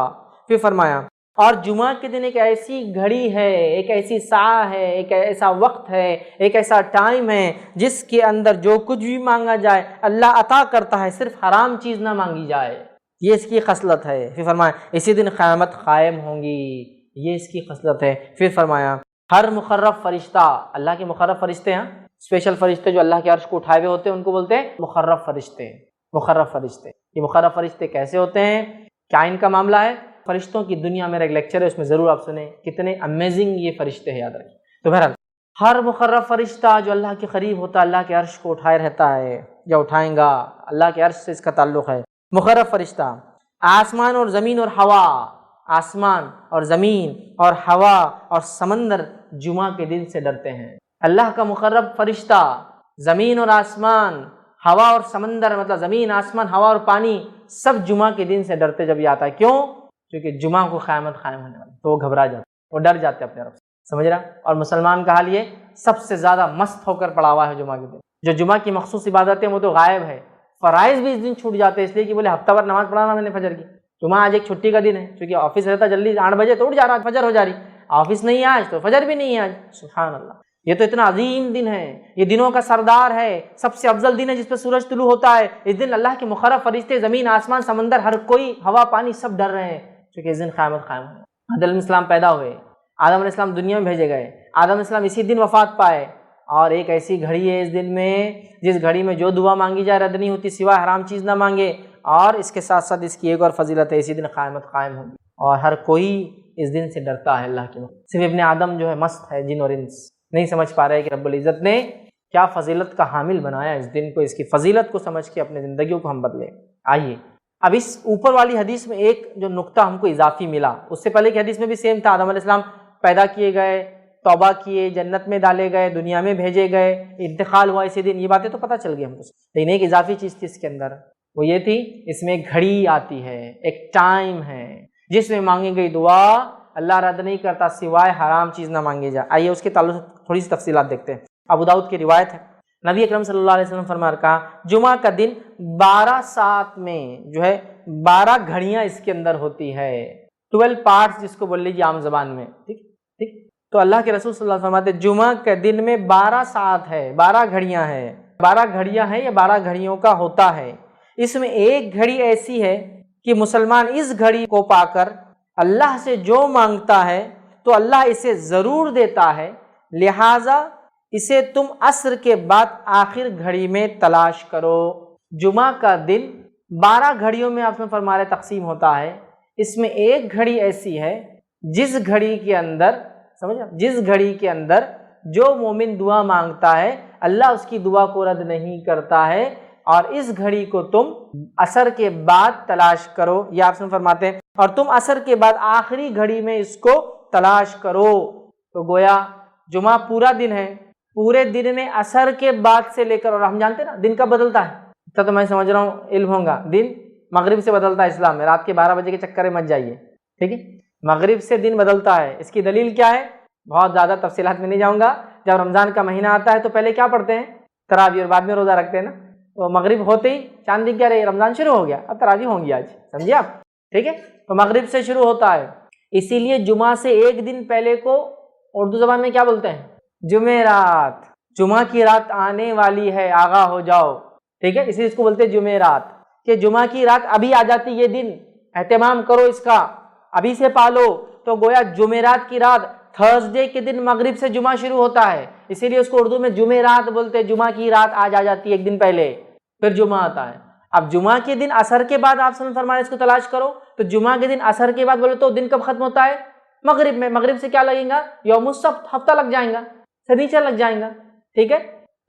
پھر فرمایا اور جمعہ کے دن ایک ایسی گھڑی ہے، ایک ایسی ساعت ہے، ایک ایسا وقت ہے، ایک ایسا ٹائم ہے جس کے اندر جو کچھ بھی مانگا جائے اللہ عطا کرتا ہے، صرف حرام چیز نہ مانگی جائے. یہ اس کی خصلت ہے. پھر فرمایا اسی دن قیامت قائم ہوں گی، یہ اس کی خصلت ہے. پھر فرمایا ہر مقرب فرشتہ، اللہ کے مقرب فرشتے ہیں، اسپیشل فرشتے جو اللہ کے عرش کو اٹھائے ہوئے ہوتے ہیں ان کو بولتے ہیں مقرب فرشتے. مقرب فرشتے، یہ مقرب فرشتے کیسے ہوتے ہیں، کیا ان کا معاملہ ہے؟ فرشتوں کی دنیا میرا ایک لیکچر ہے، اس میں ضرور آپ سنیں، کتنے امیزنگ یہ فرشتے ہیں، یاد رکھیں. تو بہرحال ہر مقرب فرشتہ جو اللہ کے قریب ہوتا ہے اللہ کے عرش کو اٹھائے رہتا ہے یا اٹھائیں گا، اللہ کے عرش سے اس کا تعلق ہے. مقرب فرشتہ آسمان اور زمین اور ہوا، آسمان اور زمین اور ہوا اور سمندر جمعہ کے دن سے ڈرتے ہیں. اللہ کا مقرب فرشتہ زمین اور آسمان، ہوا اور سمندر، مطلب زمین آسمان ہوا اور پانی سب جمعہ کے دن سے ڈرتے جب یہ آتا ہے. کیوں؟ کیونکہ جمعہ کو قیامت قائم ہونے والی، تو وہ گھبرا جاتے، وہ ڈر جاتے اپنے رب سے. سمجھ رہا؟ اور مسلمان کا حال یہ سب سے زیادہ مست ہو کر پڑا ہوا ہے جمعہ کے دن. جو جمعہ کی مخصوص عبادتیں وہ تو غائب ہے، فرائض بھی اس دن چھوٹ جاتے ہیں، اس لیے کہ بولے ہفتہ بھر نماز پڑھانا میں نے فجر کی. جمعہ آج ایک چھٹی کا دن ہے، کیونکہ آفس رہتا جلدی 8 بجے تو اٹھ جا رہا، فجر ہو جا رہی. آفس نہیں ہے آج تو فجر بھی نہیں ہے آج. سبحان اللہ، یہ تو اتنا عظیم دن ہے، یہ دنوں کا سردار ہے، سب سے افضل دن ہے جس پہ سورج طلوع ہوتا ہے. اس دن اللہ کے مقرب فرشتے زمین آسمان سمندر ہر کوئی ہوا پانی سب ڈر رہے ہیں، کیونکہ اس دن قیامت قائم ہے. آدم علیہ السلام پیدا ہوئے، آدم علیہ السلام دنیا میں بھیجے گئے، آدم علیہ السلام اسی دن وفات پائے. اور ایک ایسی گھڑی ہے اس دن میں جس گھڑی میں جو دعا مانگی جائے رد نہیں ہوتی سوائے حرام چیز نہ مانگے. اور اس کے ساتھ ساتھ اس کی ایک اور فضیلت ہے، اسی دن قیامت قائم ہوگی اور ہر کوئی اس دن سے ڈرتا ہے اللہ کی. صرف ابن آدم جو ہے مست ہے، جن اور انس نہیں سمجھ پا رہے کہ رب العزت نے کیا فضیلت کا حامل بنایا اس دن کو. اس کی فضیلت کو سمجھ کے اپنی زندگیوں کو ہم بدلیں. آئیے اب اس اوپر والی حدیث میں ایک جو نقطہ ہم کو اضافی ملا، اس سے پہلے کی حدیث میں بھی سیم تھا. آدم علیہ السلام پیدا کیے گئے، توبہ کیے، جنت میں ڈالے گئے، دنیا میں بھیجے گئے، انتقال ہوا اسی دن، یہ باتیں تو پتہ چل گئی ہم کو. لیکن ایک اضافی چیز تھی اس کے اندر، وہ یہ تھی اس میں ایک گھڑی آتی ہے، ایک ٹائم ہے جس میں مانگی گئی دعا اللہ رد نہیں کرتا سوائے حرام چیز نہ مانگی جائے. آئیے اس کے تعلق سے تھوڑی سی تفصیلات دیکھتے ہیں. ابو داؤد کی روایت ہے، نبی اکرم صلی اللہ علیہ وسلم فرما کہا جمعہ کا دن 12 ساعت میں جو ہے 12 گھڑیاں اس کے اندر ہوتی ہے، 12 پارٹس جس کو بول لیجیے عام زبان میں. ٹھیک ٹھیک. تو اللہ کے رسول صلی اللہ علیہ وسلم فرماتے جمعہ کے دن میں 12 ساعت ہے، 12 گھڑیاں ہیں، 12 گھڑیاں ہیں یا 12 گھڑیوں کا ہوتا ہے. اس میں ایک گھڑی ایسی ہے کہ مسلمان اس گھڑی کو پا کر اللہ سے جو مانگتا ہے تو اللہ اسے ضرور دیتا ہے، لہٰذا اسے تم عصر کے بعد آخر گھڑی میں تلاش کرو. جمعہ کا دن 12 گھڑیوں میں آپ نے فرما رہے تقسیم ہوتا ہے. اس میں ایک گھڑی ایسی ہے جس گھڑی کے اندر سمجھا، جس گھڑی کے اندر جو مومن دعا مانگتا ہے اللہ اس کی دعا کو رد نہیں کرتا ہے، اور اس گھڑی کو تم عصر کے بعد تلاش کرو. یہ آپ سے فرماتے ہیں اور تم عصر کے بعد آخری گھڑی میں اس کو تلاش کرو. تو گویا جمعہ پورا دن ہے، پورے دن میں عصر کے بعد سے لے کر، اور ہم جانتے ہیں نا دن کب بدلتا ہے، اتنا تو میں سمجھ رہا ہوں علم ہوگا، دن مغرب سے بدلتا ہے اسلام میں. رات کے 12 بجے کے چکر میں مت جائیے، ٹھیک ہے، مغرب سے دن بدلتا ہے. اس کی دلیل کیا ہے؟ بہت زیادہ تفصیلات میں نہیں جاؤں گا. جب رمضان کا مہینہ آتا ہے تو پہلے کیا پڑھتے ہیں؟ تراویح، اور بعد میں روزہ رکھتے ہیں نا. تو مغرب ہوتے ہی چاند دکھ گیا، رہے رمضان شروع ہو گیا، اب تراویح ہوں گی آج، سمجھے آپ؟ ٹھیک ہے، تو مغرب سے شروع ہوتا ہے. اسی لیے جمعہ سے ایک دن پہلے کو اردو زبان میں کیا بولتے ہیں؟ جمعرات. جمعہ کی رات آنے والی ہے، آگاہ ہو جاؤ. ٹھیک ہے، اسی اس کو بولتے ہیں جمعرات، کہ جمعہ کی رات ابھی آ جاتی، یہ دن اہتمام کرو اس کا، ابھی سے پالو. تو گویا جمعرات کی رات، تھرسڈے کے دن مغرب سے جمعہ شروع ہوتا ہے، اسی لیے اس کو اردو میں جمعرات بولتے ہیں. جمعہ کی رات آج آ جاتی ہے ایک دن پہلے، پھر جمعہ آتا ہے. اب جمعہ کے دن عصر کے بعد آپ سے فرمایا اس کو تلاش کرو، تو جمعہ کے دن عصر کے بعد بولے تو دن کب ختم ہوتا ہے؟ مغرب میں. مغرب سے کیا لگیں گا؟ یوم السبت، ہفتہ لگ جائیں گا، سنیچر لگ جائیں گا. ٹھیک ہے،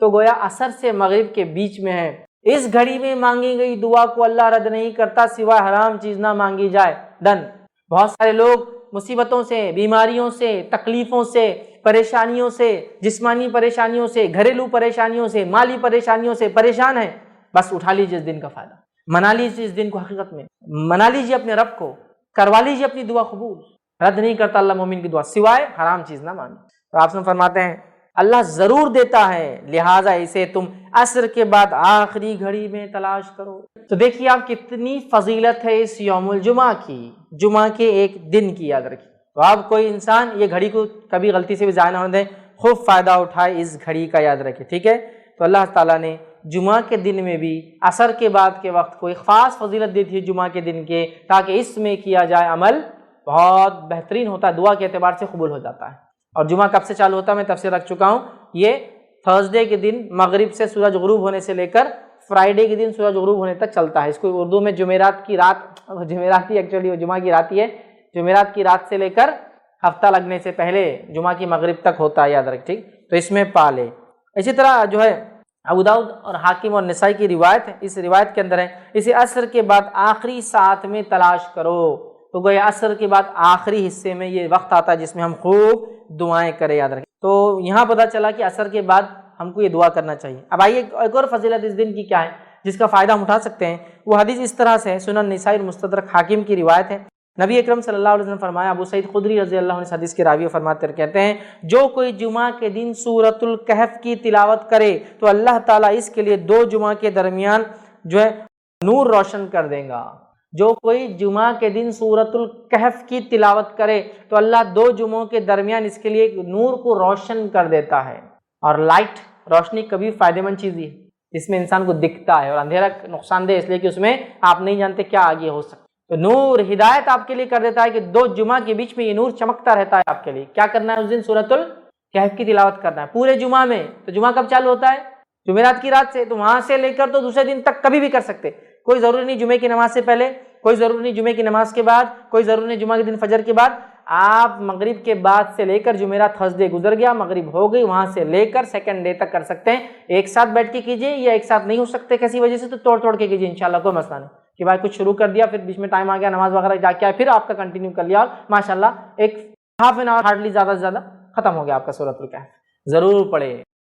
تو گویا عصر سے مغرب کے بیچ میں ہے. اس گھڑی میں مانگی گئی دعا کو اللہ رد نہیں کرتا سوائے حرام چیز نہ مانگی جائے۔ ڈن۔ بہت سارے لوگ مصیبتوں سے، بیماریوں سے، تکلیفوں سے، پریشانیوں سے، جسمانی پریشانیوں سے، گھریلو پریشانیوں سے، مالی پریشانیوں سے پریشان ہیں۔ بس اٹھا لیجیے اس دن کا فائدہ، منا لیجیے اس دن کو، حقیقت میں منا لیجیے اپنے رب کو، کروا لیجیے اپنی دعا قبول۔ رد نہیں کرتا اللہ مومن کی دعا سوائے حرام چیز نہ مانگے۔ تو آپ سے فرماتے ہیں اللہ ضرور دیتا ہے، لہٰذا اسے تم عصر کے بعد آخری گھڑی میں تلاش کرو۔ تو دیکھیے آپ کتنی فضیلت ہے اس یوم الجمعہ کی، جمعہ کے ایک دن کی، یاد رکھیے۔ تو آپ کوئی انسان یہ گھڑی کو کبھی غلطی سے بھی ضائع نہ ہونے دیں، خوب فائدہ اٹھائے اس گھڑی کا، یاد رکھیے، ٹھیک ہے۔ تو اللہ تعالیٰ نے جمعہ کے دن میں بھی عصر کے بعد کے وقت کوئی خاص فضیلت دی تھی جمعہ کے دن کے، تاکہ اس میں کیا جائے عمل بہت بہترین ہوتا ہے، دعا کے اعتبار سے قبول ہو جاتا ہے۔ اور جمعہ کب سے چالو ہوتا ہے میں تفسیر رکھ چکا ہوں، یہ تھرسڈے کے دن مغرب سے سورج غروب ہونے سے لے کر فرائیڈے کے دن سورج غروب ہونے تک چلتا ہے۔ اس کو اردو میں جمعرات کی رات، جمعرات ہی ایکچولی وہ جمعہ کی رات ہی ہے، جمعرات کی رات سے لے کر ہفتہ لگنے سے پہلے جمعہ کی مغرب تک ہوتا ہے، یاد رکھ، ٹھیک۔ تو اس میں پالے۔ اسی طرح جو ہے ابو داؤد اور حاکم اور نسائی کی روایت ہے، اس روایت کے اندر ہے اسے عصر کے بعد آخری ساعت میں تلاش کرو۔ تو گویا عصر کے بعد آخری حصے میں یہ وقت آتا ہے جس میں ہم خوب دعائیں کریں، یاد رکھیں۔ تو یہاں پتہ چلا کہ عصر کے بعد ہم کو یہ دعا کرنا چاہیے۔ اب آئیے ایک اور فضیلت اس دن کی کیا ہے جس کا فائدہ ہم اٹھا سکتے ہیں، وہ حدیث اس طرح سے ہے، سنن نسائی اور مستدرک حاکم کی روایت ہے۔ نبی اکرم صلی اللہ علیہ وسلم فرمایا، ابو سعید خدری رضی اللہ عنہ اس حدیث کے راوی فرماتے کہتے ہیں، جو کوئی جمعہ کے دن سورۃ الکہف کی تلاوت کرے تو اللہ تعالیٰ اس کے لیے 2 جمعہ کے درمیان جو ہے نور روشن کر دے گا۔ جو کوئی جمعہ کے دن سورۃ الکہف کی تلاوت کرے تو اللہ 2 جمعوں کے درمیان اس کے لیے نور کو روشن کر دیتا ہے۔ اور لائٹ، روشنی کبھی فائدہ مند چیز ہے جس میں انسان کو دکھتا ہے، اور اندھیرا نقصان دہ اس لیے کہ اس میں آپ نہیں جانتے کیا آگے ہو سکتا ہے۔ تو نور ہدایت آپ کے لیے کر دیتا ہے کہ 2 جمعہ کے بیچ میں یہ نور چمکتا رہتا ہے آپ کے لیے۔ کیا کرنا ہے اس دن؟ سورۃ الکہف کی تلاوت کرنا ہے پورے جمعہ میں۔ تو جمعہ کب چالو ہوتا ہے؟ جمعرات کی رات سے، تو وہاں سے لے کر تو دوسرے دن تک کبھی بھی کر سکتے، کوئی ضروری نہیں جمعے کی نماز سے پہلے، کوئی ضروری نہیں جمعے کی نماز کے بعد، کوئی ضروری نہیں جمعہ کے دن فجر کے بعد۔ آپ مغرب کے بعد سے لے کر جمعرات تھرسڈے گزر گیا، مغرب ہو گئی، وہاں سے لے کر سیکنڈ ڈے تک کر سکتے ہیں۔ ایک ساتھ بیٹھ کے کیجئے، یا ایک ساتھ نہیں ہو سکتے کسی وجہ سے تو توڑ کے کیجئے، انشاءاللہ کوئی مسئلہ نہیں کہ بھائی کچھ شروع کر دیا پھر بیچ میں ٹائم آ گیا نماز وغیرہ جا کے آئے، پھر آپ کا کنٹینیو کر لیا اور ماشاءاللہ ایک ہاف این آور ہارڈلی زیادہ سے زیادہ ختم ہو گیا آپ کا سورۃ الکہف۔ ضرور پڑھے۔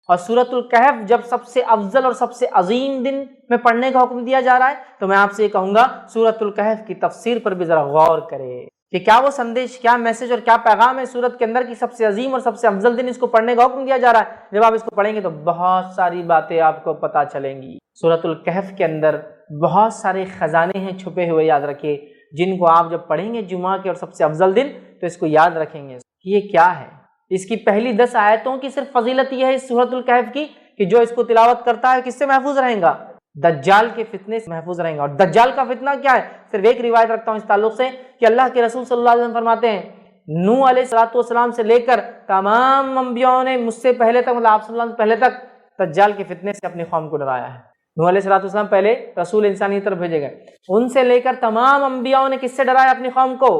اور سورۃ الکہف جب سب سے افضل اور سب سے عظیم دن میں پڑھنے کا حکم دیا جا رہا ہے تو میں آپ سے یہ کہوں گا سورۃ الکہف کی تفسیر پر بھی ذرا غور کرے کہ کیا وہ سندیش، کیا میسج اور کیا پیغام ہے سورت کے اندر کی سب سے عظیم اور سب سے افضل دن اس کو پڑھنے کا حکم دیا جا رہا ہے۔ جب آپ اس کو پڑھیں گے تو بہت ساری باتیں آپ کو پتہ چلیں گی۔ سورۃ الکہف کے اندر بہت سارے خزانے ہیں چھپے ہوئے، یاد رکھیے، جن کو آپ جب پڑھیں گے جمعہ کے اور سب سے افضل دن تو اس کو یاد رکھیں گے کہ یہ کیا ہے۔ اس کی پہلی 10 آیتوں کی صرف فضیلت یہ ہے اس سورۃ الکہف کی کہ جو اس کو تلاوت کرتا ہے کس سے محفوظ رہیں گا؟ دجال کے فتنے سے محفوظ رہیں گا۔ اور دجال کا فتنہ کیا ہے؟ صرف ایک روایت رکھتا ہوں اس تعلق سے کہ اللہ کے رسول صلی اللہ علیہ وسلم فرماتے ہیں نوح علیہ السلام سے لے کر تمام انبیاءوں نے مجھ سے پہلے تک، مطلب آپ صلی اللہ علیہ وسلم پہلے تک دجال کے فتنے سے اپنی قوم کو ڈرایا ہے۔ نوح علیہ السلام پہلے رسول انسانی طرف بھیجے گئے، ان سے لے کر تمام انبیاءوں نے کس سے ڈرایا اپنی قوم کو؟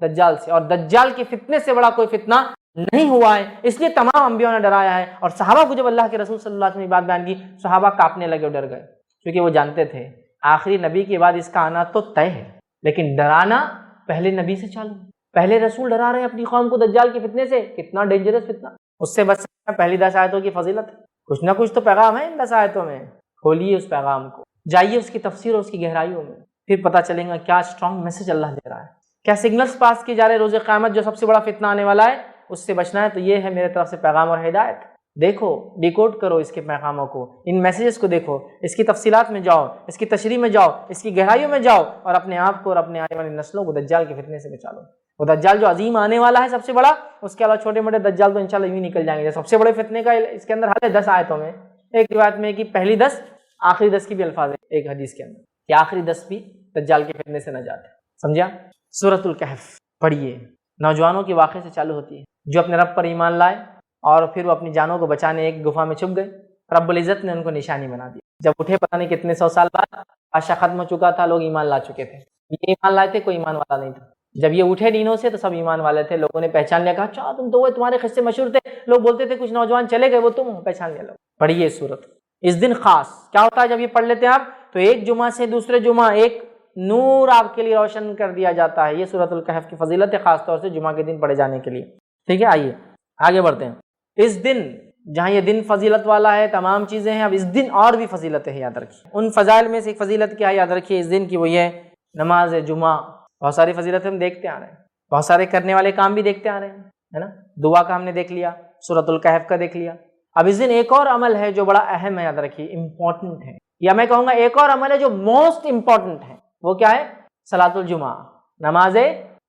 دجال سے۔ اور دجال کے فتنے سے بڑا کوئی فتنہ نہیں ہوا ہے، اس لیے تمام انبیاءوں نے ڈرایا ہے۔ اور صحابہ کو جب اللہ کے رسول صلی اللہ علیہ وسلم نے بات بیان کی، صحابہ کانپنے لگے اور ڈر گئے، کیونکہ وہ جانتے تھے آخری نبی کے بعد اس کا آنا تو طے ہے، لیکن ڈرانا پہلے نبی سے چالو، پہلے رسول ڈرا رہے ہیں اپنی قوم کو دجال کے فتنے سے۔ کتنا ڈینجرس فتنہ، اس سے بچ سکتے ہیں۔ پہلی 10 آیتوں کی فضیلت، کچھ نہ کچھ تو پیغام ہے ان 10 آیتوں میں، کھولیے اس پیغام کو، جائیے اس کی تفسیر اور اس کی گہرائیوں میں، پھر پتہ چلے گا کیا اسٹرانگ میسج اللہ دے رہا ہے، کیا سگنلز پاس کی جا رہے روز قیامت جو سب سے بڑا فتنہ آنے والا ہے اس سے بچنا ہے۔ تو یہ ہے میرے طرف سے پیغام اور ہدایت۔ دیکھو، ڈیکوڈ کرو اس کے پیغاموں کو، ان میسیجز کو دیکھو، اس کی تفصیلات میں جاؤ، اس کی تشریح میں جاؤ، اس کی گہرائیوں میں جاؤ، اور اپنے آپ کو اور اپنے آنے والی نسلوں کو دجال کے فتنے سے بچا لو۔ وہ دجال جو عظیم آنے والا ہے سب سے بڑا، اس کے علاوہ چھوٹے موٹے دجال تو انشاءاللہ یوں نکل جائیں گے۔ سب سے بڑے فتنے کا اس کے اندر حل ہے 10 آیتوں میں۔ ایک روایت میں کہ پہلی 10 آخری 10 کی بھی الفاظ ہے ایک حدیث کے اندر کہ آخری 10 بھی دجال کے فتنے سے نہ جاتے۔ سمجھا؟ سورۃ الکہف پڑھیے، نوجوانوں کے واقعے سے چالو ہوتی ہے جو اپنے رب پر ایمان لائے اور پھر وہ اپنی جانوں کو بچانے ایک گفا میں چھپ گئے، رب العزت نے ان کو نشانی بنا دی۔ جب اٹھے پتہ نہیں کتنے 100 سال بعد، بادشاہ ختم ہو چکا تھا، لوگ ایمان لا چکے تھے، یہ ایمان لائے تھے، کوئی ایمان والا نہیں تھا۔ جب یہ اٹھے دینوں سے تو سب ایمان والے تھے، لوگوں نے پہچان لیا، کہا اچھا تم تو وہ، تمہارے قصے مشہور تھے، لوگ بولتے تھے کچھ نوجوان چلے گئے وہ تم پہچان لیا۔ لوگ پڑھیے سورت اس دن خاص کیا ہوتا ہے جب یہ پڑھ لیتے ہیں آپ تو ایک جمعہ سے دوسرے جمعہ ایک نور آپ کے لیے روشن کر دیا جاتا ہے. یہ سورۃ الکہف کی فضیلت ہے خاص طور سے جمعہ کے دن پڑھے جانے کے لیے. ٹھیک ہے, آئیے آگے بڑھتے ہیں. اس دن جہاں یہ دن فضیلت والا ہے, تمام چیزیں ہیں, اب اس دن اور بھی فضیلتیں ہیں, یاد رکھیے. ان فضائل میں سے ایک فضیلت کیا ہے یاد رکھیے اس دن کی, وہ یہ نماز جمعہ. بہت ساری فضیلتیں ہم دیکھتے آ رہے ہیں, بہت سارے کرنے والے کام بھی دیکھتے آ رہے ہیں, ہے نا. دعا کا ہم نے دیکھ لیا, سورۃ الکہف کا دیکھ لیا. اب اس دن ایک اور عمل ہے جو بڑا اہم ہے, یاد رکھیے, امپورٹنٹ ہے, یا میں کہوں گا ایک اور عمل ہے جو موسٹ امپورٹنٹ ہے. وہ کیا ہے؟ صلاۃ الجمعہ, نماز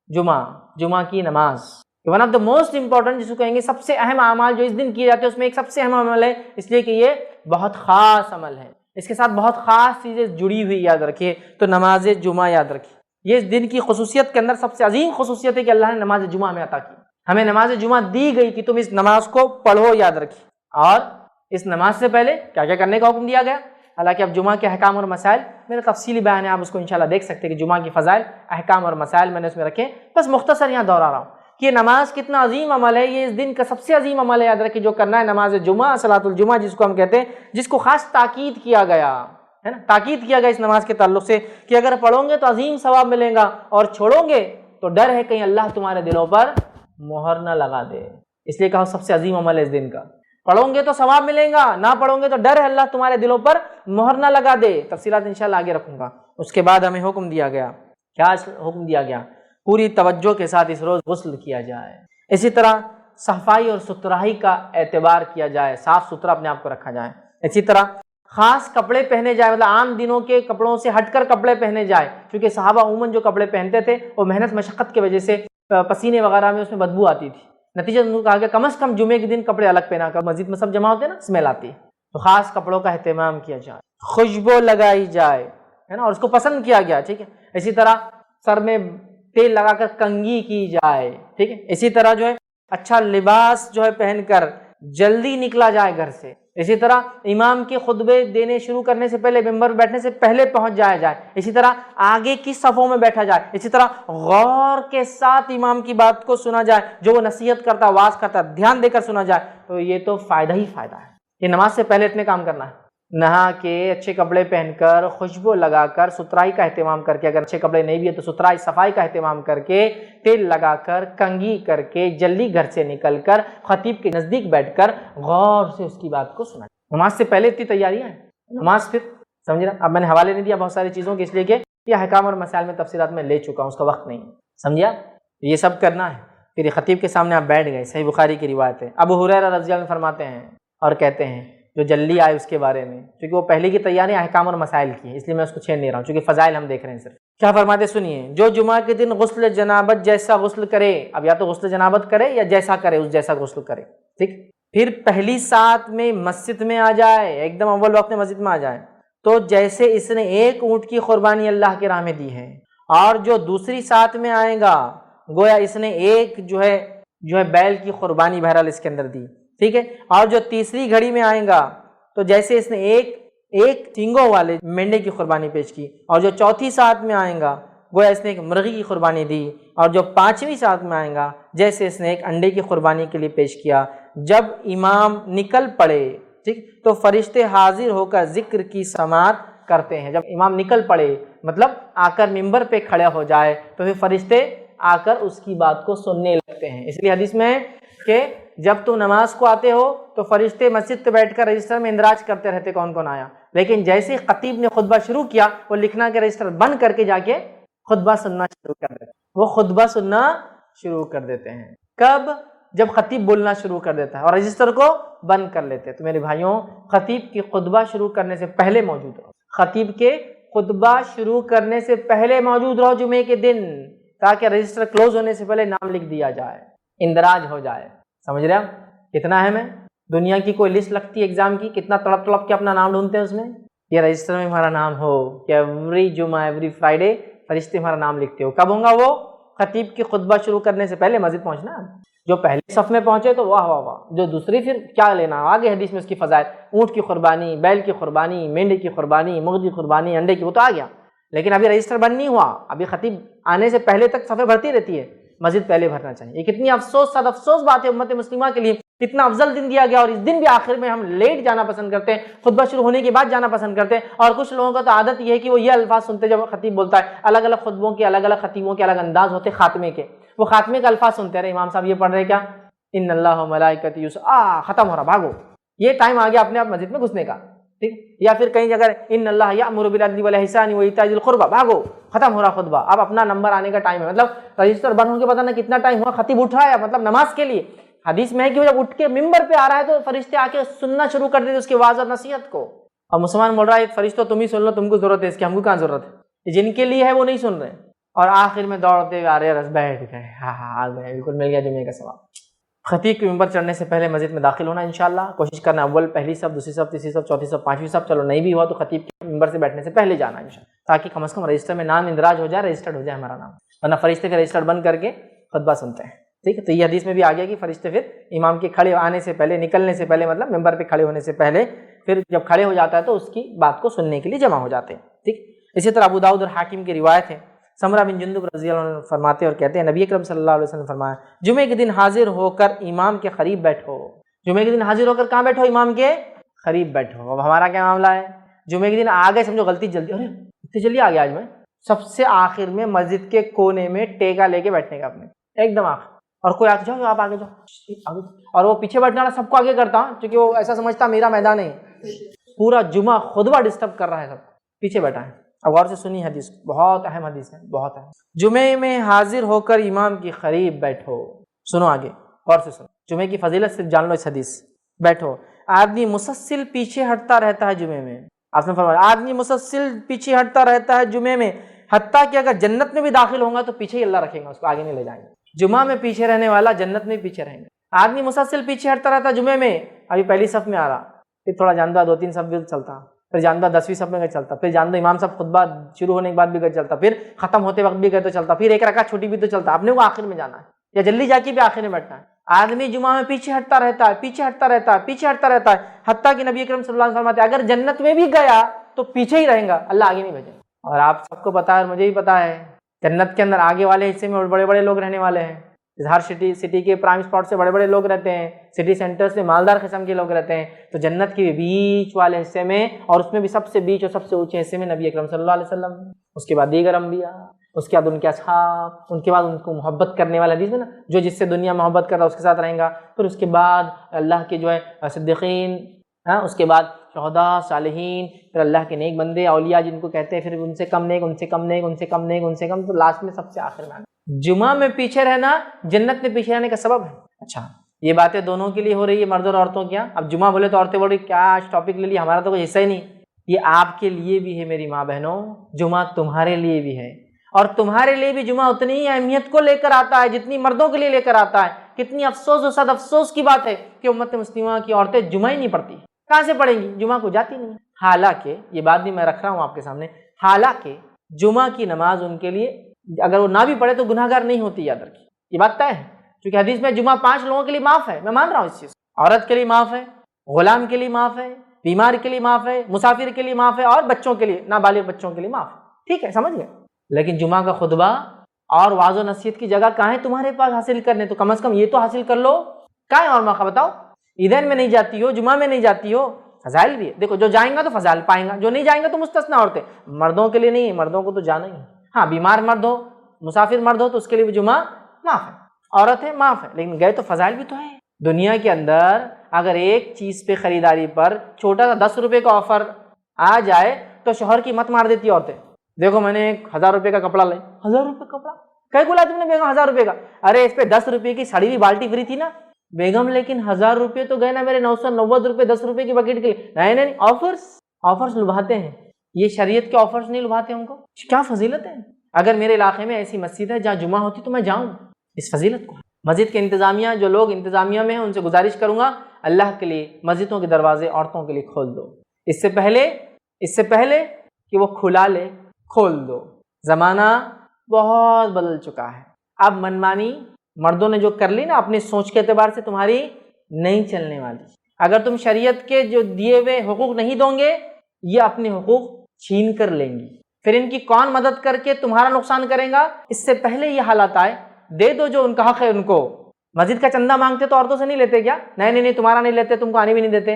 جمعہ, جمعہ کی نماز. One of the most important, جس کو کہیں گے سب سے اہم اعمال جو اس دن کیے جاتے ہیں, اس میں ایک سب سے اہم عمل ہے, اس لیے کہ یہ بہت خاص عمل ہے, اس کے ساتھ بہت خاص چیزیں جڑی ہوئی, یاد رکھیے. تو نماز جمعہ یاد رکھیے, یہ اس دن کی خصوصیت کے اندر سب سے عظیم خصوصیت ہے کہ اللہ نے نماز جمعہ میں عطا کی. ہمیں نماز جمعہ دی گئی کہ تم اس نماز کو پڑھو, یاد رکھیے. اور اس نماز سے پہلے کیا کیا کرنے کا حکم دیا گیا. حالانکہ اب جمعہ کے احکام اور مسائل میرا تفصیلی بیان ہے, آپ اس کو انشاءاللہ دیکھ سکتے ہیں کہ جمعہ کی فضائل, احکام اور مسائل میں نے اس میں رکھے. بس مختصر یہاں دہرا رہا ہوں کہ یہ نماز کتنا عظیم عمل ہے. یہ اس دن کا سب سے عظیم عمل ہے, یاد رکھیے, جو کرنا ہے نماز جمعہ, صلاۃ الجمعہ جس کو ہم کہتے ہیں, جس کو خاص تاکید کیا گیا ہے نا, تاکید کیا گیا اس نماز کے تعلق سے کہ اگر پڑھو گے تو عظیم ثواب ملے گا, اور چھوڑو گے تو ڈر ہے کہیں اللہ تمہارے دلوں پر مہر نہ لگا دے. اس لیے کہا سب سے عظیم عمل ہے اس دن کا. پڑھو گے تو ثواب ملے گا, نہ پڑھو گے تو ڈر ہے اللہ تمہارے دلوں پر مہر نہ لگا دے. تفصیلات انشاءاللہ آگے رکھوں گا. اس کے بعد ہمیں حکم دیا گیا, کیا حکم دیا گیا؟ پوری توجہ کے ساتھ اس روز غسل کیا جائے. اسی طرح صفائی اور ستھرائی کا اعتبار کیا جائے, صاف ستھرا اپنے آپ کو رکھا جائے. اسی طرح خاص کپڑے پہنے جائے, مطلب عام دنوں کے کپڑوں سے ہٹ کر کپڑے پہنے جائے, کیونکہ صحابہ عموماً جو کپڑے پہنتے تھے وہ محنت مشقت کی وجہ سے پسینے وغیرہ میں اس میں بدبو آتی تھی. نتیجہ انہوں نے کہا کہ کم از کم جمعے کے دن کپڑے الگ پہنا کر, مسجد میں سب جمع ہوتے ہیں نا, اسمیل آتی ہے, تو خاص کپڑوں کا اہتمام کیا جائے. خوشبو لگائی جائے, ہے نا, اور اس کو پسند کیا گیا. ٹھیک ہے. اسی طرح سر میں تیل لگا کر کنگھی کی جائے. ٹھیک ہے. اسی طرح جو ہے اچھا لباس جو ہے پہن کر جلدی نکلا جائے گھر سے. اسی طرح امام کے خطبے دینے شروع کرنے سے پہلے, ممبر بیٹھنے سے پہلے پہنچ جایا جائے. اسی طرح آگے کی صفوں میں بیٹھا جائے. اسی طرح غور کے ساتھ امام کی بات کو سنا جائے, جو وہ نصیحت کرتا, واعظ کرتا, دھیان دے کر سنا جائے. تو یہ تو فائدہ ہی فائدہ ہے. یہ نماز سے پہلے اتنے کام کرنا ہے. نہا کے اچھے کپڑے پہن کر, خوشبو لگا کر, ستھرائی کا اہتمام کر کے, اگر اچھے کپڑے نہیں بھی ہے تو ستھرائی صفائی کا اہتمام کر کے, تیل لگا کر, کنگھی کر کے, جلدی گھر سے نکل کر خطیب کے نزدیک بیٹھ کر غور سے اس کی بات کو سنا. نماز سے پہلے اتنی تیاریاں ہیں, نماز پھر سمجھ رہا. اب میں نے حوالے نہیں دیا بہت ساری چیزوں کے, اس لیے کہ یہ احکام اور مسائل میں تفصیلات میں لے چکا ہوں, اس کا وقت نہیں, سمجھا. یہ سب کرنا ہے. پھر یہ خطیب کے سامنے آپ بیٹھ گئے, صحیح بخاری کی روایت ہے. ابو ہریرہ رضی اللہ عنہ فرماتے ہیں اور کہتے ہیں, جو جلدی آئے اس کے بارے میں, کیونکہ وہ پہلے کی تیاری احکام اور مسائل کی ہے, اس لیے میں اس کو چھیڑ نہیں رہا ہوں, کیونکہ فضائل ہم دیکھ رہے ہیں صرف. کیا فرماتے سنیے, جو جمعہ کے دن غسل جنابت جیسا غسل کرے, اب یا تو غسل جنابت کرے یا جیسا کرے اس جیسا غسل کرے. ٹھیک. پھر پہلی سات میں مسجد میں آ جائے, ایک دم اول وقت میں مسجد میں آ جائے, تو جیسے اس نے ایک اونٹ کی قربانی اللہ کے راہ میں دی ہے, اور جو دوسری سات میں آئے گا گویا اس نے ایک جو ہے بیل کی قربانی بہرحال اس کے اندر دی. ٹھیک ہے. اور جو تیسری گھڑی میں آئے گا تو جیسے اس نے ایک سینگوں والے مینڈے کی قربانی پیش کی, اور جو چوتھی سات میں آئے گا گویا اس نے ایک مرغی کی قربانی دی, اور جو پانچویں سات میں آئے گا جیسے اس نے ایک انڈے کی قربانی کے لیے پیش کیا. جب امام نکل پڑے, ٹھیک, تو فرشتے حاضر ہو کر ذکر کی سماعت کرتے ہیں. جب امام نکل پڑے مطلب آ کر ممبر پہ کھڑے ہو جائے تو پھر فرشتے آ کر اس کی بات کو سننے لگتے ہیں. اس لیے حدیث میں ہے کہ جب تم نماز کو آتے ہو تو فرشتے مسجد پہ بیٹھ کر رجسٹر میں اندراج کرتے رہتے کون کون آیا, لیکن جیسے خطیب نے خطبہ شروع کیا وہ لکھنا کہ رجسٹر بند کر کے جا کے خطبہ سننا شروع کر دیتے. وہ خطبہ سننا شروع کر دیتے ہیں کب؟ جب خطیب بولنا شروع کر دیتا ہے, اور رجسٹر کو بند کر لیتے ہیں. تو میرے بھائیوں, خطیب کی خطبہ شروع کرنے سے پہلے موجود رہو, خطیب کے خطبہ شروع کرنے سے پہلے موجود رہو جمعے کے دن, تاکہ رجسٹر کلوز ہونے سے پہلے نام لکھ دیا جائے, اندراج ہو جائے. سمجھ رہے ہیں کتنا اہم ہے؟ دنیا کی کوئی لسٹ لگتی ہے ایگزام کی, کتنا تڑپ تڑپ کے اپنا نام ڈھونڈتے ہیں اس میں, یہ رجسٹر میں ہمارا نام ہو کہ ایوری جمعہ ایوری فرائیڈے فرشتے ہمارا نام لکھتے ہو. کب ہوگا وہ؟ خطیب کی خطبہ شروع کرنے سے پہلے مسجد پہنچنا. جو پہلے صف میں پہنچے تو واہ واہ واہ, جو دوسری پھر کیا لینا, آگے حدیث میں اس کی فضائل, اونٹ کی قربانی, بیل کی قربانی, مینڈے کی قربانی, مرغی کی قربانی, انڈے کی, وہ تو آ گیا. لیکن ابھی رجسٹر بند نہیں ہوا, ابھی خطیب آنے سے پہلے تک صفیں بھرتی رہتی ہے, مسجد پہلے بھرنا چاہیے. یہ کتنی افسوس صد افسوس بات ہے امت مسلمہ کے لیے اتنا افضل دن دیا گیا اور اس دن بھی آخر میں ہم لیٹ جانا پسند کرتے ہیں، خطبہ شروع ہونے کے بعد جانا پسند کرتے ہیں. اور کچھ لوگوں کا تو عادت یہ ہے کہ وہ یہ الفاظ سنتے جب خطیب بولتا ہے، الگ الگ خطبوں کے الگ الگ خطیبوں کے الگ انداز ہوتے خاتمے کے، وہ خاتمے کا الفاظ سنتے رہے، امام صاحب یہ پڑھ رہے کیا، ان اللہ و ملائکتہ ختم ہو رہا، بھاگو، یہ ٹائم آ گیا اپنے آپ مسجد میں گھسنے کا، ٹھیک. یا پھر کہیں جگہ ان اللہ یأمر بالعدل والاحسان وایتاء ذی القربى، بھاگو، ختم ہو رہا خطبہ، اب اپنا نمبر آنے کا ٹائم ہے. مطلب رجسٹر بند ہو کے پتہ نہ کتنا ٹائم ہوا، خطیب اٹھا ہے مطلب نماز کے لیے. حدیث میں ہے کہ وہ جب اٹھ کے ممبر پہ آ رہا ہے تو فرشتے آ کے سننا شروع کر دیتے اس کے واعظ اور نصیحت کو. اور مسلمان بول رہا ہے فرشتوں تم ہی سن لو، تم کو ضرورت ہے اس کی، ہم کو کہاں ضرورت ہے، جن کے لیے ہے وہ نہیں سن رہے. اور آخر میں دوڑتے ہوئے آ رہے رس بیٹھ گئے، ہاں آ گئے، بالکل مل گیا جمعے کا ثواب. خطیب کے ممبر چڑھنے سے پہلے مسجد میں داخل ہونا انشاءاللہ کوشش کرنا، اول پہلی صف، دوسری صف، تیسری صف، چوتھی صف، پانچویں صف، چلو نہیں بھی ہوا تو خطیب کے ممبر سے بیٹھنے سے پہلے جانا انشاءاللہ، تاکہ کم از کم رجسٹر میں نام اندراج ہو جائے، رجسٹرڈ ہو جائے ہمارا نام، ورنہ فرشتے پھر رجسٹر بند کر کے خطبہ سنتے ہیں. ٹھیک ہے، تو یہ حدیث میں بھی آ گیا کہ فرشتے پھر امام کے کھڑے آنے سے پہلے، نکلنے سے پہلے، مطلب ممبر پہ کھڑے ہونے سے پہلے، پھر جب کھڑے ہو جاتا ہے تو اس کی بات کو سننے کے لیے جمع ہو جاتے ہیں. ٹھیک. اسی طرح ابو داؤد اور حاکم کی روایت ہے، سمرہ بن جندب رضی اللہ عنہ فرماتے اور کہتے ہیں نبی اکرم صلی اللہ علیہ وسلم نے فرمایا جمعے کے دن حاضر ہو کر امام کے قریب بیٹھو. جمعے کے دن حاضر ہو کر کہاں بیٹھو، امام کے قریب بیٹھو. اب ہمارا کیا معاملہ ہے، جمعے کے دن آ گئے، سمجھو غلطی جلدی، ارے اتنی جلدی آ گیا آج میں، سب سے آخر میں مسجد کے کونے میں ٹیکا لے کے بیٹھنے کا اپنے ایک دم آخر، اور کوئی آگے جاؤ، آپ آگے جاؤ، اور وہ پیچھے بیٹھنے والا سب کو آگے کرتا کیونکہ وہ ایسا سمجھتا میرا میدان ہے، پورا جمعہ خطبہ ڈسٹرب کر رہا ہے، سب پیچھے بیٹھا ہے. اب غور سے سنی حدیث، بہت اہم حدیث ہے، بہت اہم. جمعے میں حاضر ہو کر امام کے قریب بیٹھو. سنو آگے، غور سے سنو، جمعے کی فضیلت صرف جان لو اس حدیث. بیٹھو. آدمی مسلسل پیچھے ہٹتا رہتا ہے جمعے میں، آپ نے فرمایا آدمی مسلسل پیچھے ہٹتا رہتا ہے جمعے میں، حتیٰ کہ اگر جنت میں بھی داخل ہوگا تو پیچھے ہی اللہ رکھے گا، اس کو آگے نہیں لے جائیں گے. جمعہ میں پیچھے رہنے والا جنت میں پیچھے رہیں گا. آدمی مسلسل پیچھے ہٹتا رہتا ہے جمعے میں، ابھی پہلی صف میں آ رہا، پھر تھوڑا جاندہ 2-3 صف بھی چلتا، پھر جاندہ 10ویں صف میں گئے چلتا، پھر جاندہ امام صاحب خطبہ شروع ہونے کے بعد بھی گئے چلتا، پھر ختم ہوتے وقت بھی گئے تو چلتا، پھر ایک رکعت چھوٹی بھی تو چلتا، اپنے کو آخر میں جانا ہے یا جلدی جا کے بھی آخر میں بیٹھنا ہے. آدمی جمعہ میں پیچھے ہٹتا رہتا ہے، پیچھے ہٹتا رہتا ہے، پیچھے ہٹتا رہتا ہے، حتیٰ کہ نبی اکرم صلی اللہ علیہ وسلم فرماتے ہیں اگر جنت میں بھی گیا تو پیچھے ہی رہیں گا، اللہ آگے نہیں بھیجے. اور آپ سب کو پتا ہے اور مجھے بھی پتا ہے جنت کے اندر آگے والے حصے میں بڑے بڑے لوگ رہنے والے ہیں. ہر سٹی کے پرائم اسپاٹ سے بڑے بڑے لوگ رہتے ہیں، سٹی سینٹر سے مالدار قسم کے لوگ رہتے ہیں. تو جنت کے بیچ والے حصے میں، اور اس میں بھی سب سے بیچ اور سب سے اونچے حصے میں نبی اکرم صلی اللہ علیہ وسلم، اس کے بعد دیگر انبیاء، اس کے بعد ان کے اصحاب، ان کے بعد ان کو محبت کرنے والا، حدیث میں نا جو جس سے دنیا محبت کر رہا اس کے ساتھ رہیں گا. پھر اس کے بعد اللہ کے جو ہے صدیقین، اس کے بعد شہداء، صالحین، پھر اللہ کے نیک بندے، اولیاء جن کو کہتے ہیں، پھر ان سے کم نیک، ان سے کم نیک، ان سے کم نیک، ان سے کم، تو لاسٹ میں سب سے آخر میں. جمعہ میں پیچھے رہنا جنت میں پیچھے رہنے کا سبب ہے. اچھا، یہ باتیں دونوں کے لیے ہو رہی ہے، مرد اور عورتوں کیا. اب جمعہ بولے تو عورتیں بول رہی کیا آج ٹاپک لے لیا، ہمارا تو کوئی حصہ ہی نہیں. یہ آپ کے لیے بھی ہے میری ماں بہنوں، جمعہ تمہارے لیے بھی ہے، اور تمہارے لیے بھی جمعہ اتنی ہی اہمیت کو لے کر آتا ہے جتنی مردوں کے لیے لے کر آتا ہے. کتنی افسوس و صد افسوس کی بات ہے کہ امت مسلمہ کی عورتیں جمعہ ہی نہیں پڑھتی. کہاں سے پڑھیں گی، جمعہ کو جاتی نہیں. حالانکہ یہ بات بھی میں رکھ رہا ہوں آپ کے سامنے، حالانکہ جمعہ کی نماز ان کے لیے اگر وہ نہ بھی پڑھے تو گناہگار نہیں ہوتی، یاد رکھیے یہ بات طے ہے. کیونکہ حدیث میں جمعہ 5 لوگوں کے لیے معاف ہے، میں مان رہا ہوں اس چیز. عورت کے لیے معاف ہے، غلام کے لیے معاف ہے، بیمار کے لیے معاف ہے، مسافر کے لیے معاف ہے، اور بچوں کے لیے، نابالغ بچوں کے لیے معاف ہے. ٹھیک ہے، سمجھ گئے. لیکن جمعہ کا خطبہ اور واعظ و نصیحت کی جگہ کہاں ہے تمہارے پاس حاصل کرنے؟ تو کم از کم یہ تو حاصل کر لو. کہاں ہے اور موقع بتاؤ؟ عیدین میں نہیں جاتی ہو، جمعہ میں نہیں جاتی ہو، فضائل بھی ہے. دیکھو جو جائیں گا تو فضائل پائیں گا، جو نہیں جائیں گا تو مستثنا عورتیں. مردوں کے لیے نہیں ہے، مردوں کو تو جانا ہی ہے. ہاں، بیمار مرد ہو، مسافر مرد ہو تو اس کے لیے بھی جمعہ معاف ہے، عورت ہے معاف ہے، لیکن گئے تو فضائل بھی تو ہے. دنیا کے اندر اگر ایک چیز پہ خریداری پر چھوٹا سا 10 روپے کا آفر آ جائے تو شوہر کی مت مار دیتی عورتیں. دیکھو میں نے 1000 روپے کا کپڑا لیا، 1000 روپے کا کپڑا کہیں کو لایا تم نے بیگم 1000 روپے کا؟ ارے اس پہ 10 روپے کی سڑی ہوئی بالٹی فری تھی نا بیگم، لیکن 1000 روپے تو گئے نا میرے 990 روپے 10 روپے کی بکیٹ کے لیے. نہیں آفرز لبھاتے ہیں، یہ شریعت کے آفرز نہیں لبھاتے ہم کو. کیا فضیلت ہے. اگر میرے علاقے میں ایسی مسجد ہے جہاں جمعہ ہوتی تو میں جاؤں اس فضیلت کو. مسجد کے انتظامیہ، جو لوگ انتظامیہ میں ہیں ان سے گزارش کروں گا اللہ کے لیے مسجدوں کے دروازے عورتوں کے لیے کھول دو. اس سے پہلے کہ وہ کھلا لے، کھول دو. زمانہ بہت بدل چکا ہے. اب منمانی مردوں نے جو کر لی نا اپنی سوچ کے اعتبار سے تمہاری نہیں چلنے والی. اگر تم شریعت کے جو دیے ہوئے حقوق نہیں دو گے، یہ اپنے حقوق چھین کر لیں گی. پھر ان کی کون مدد کر کے تمہارا نقصان کرے گا؟ اس سے پہلے یہ حالات آئے، دے دو جو ان کا حق ہے ان کو. مسجد کا چندہ مانگتے تو عورتوں سے نہیں لیتے کیا؟ نہیں تمہارا نہیں لیتے، تم کو آنے بھی نہیں دیتے،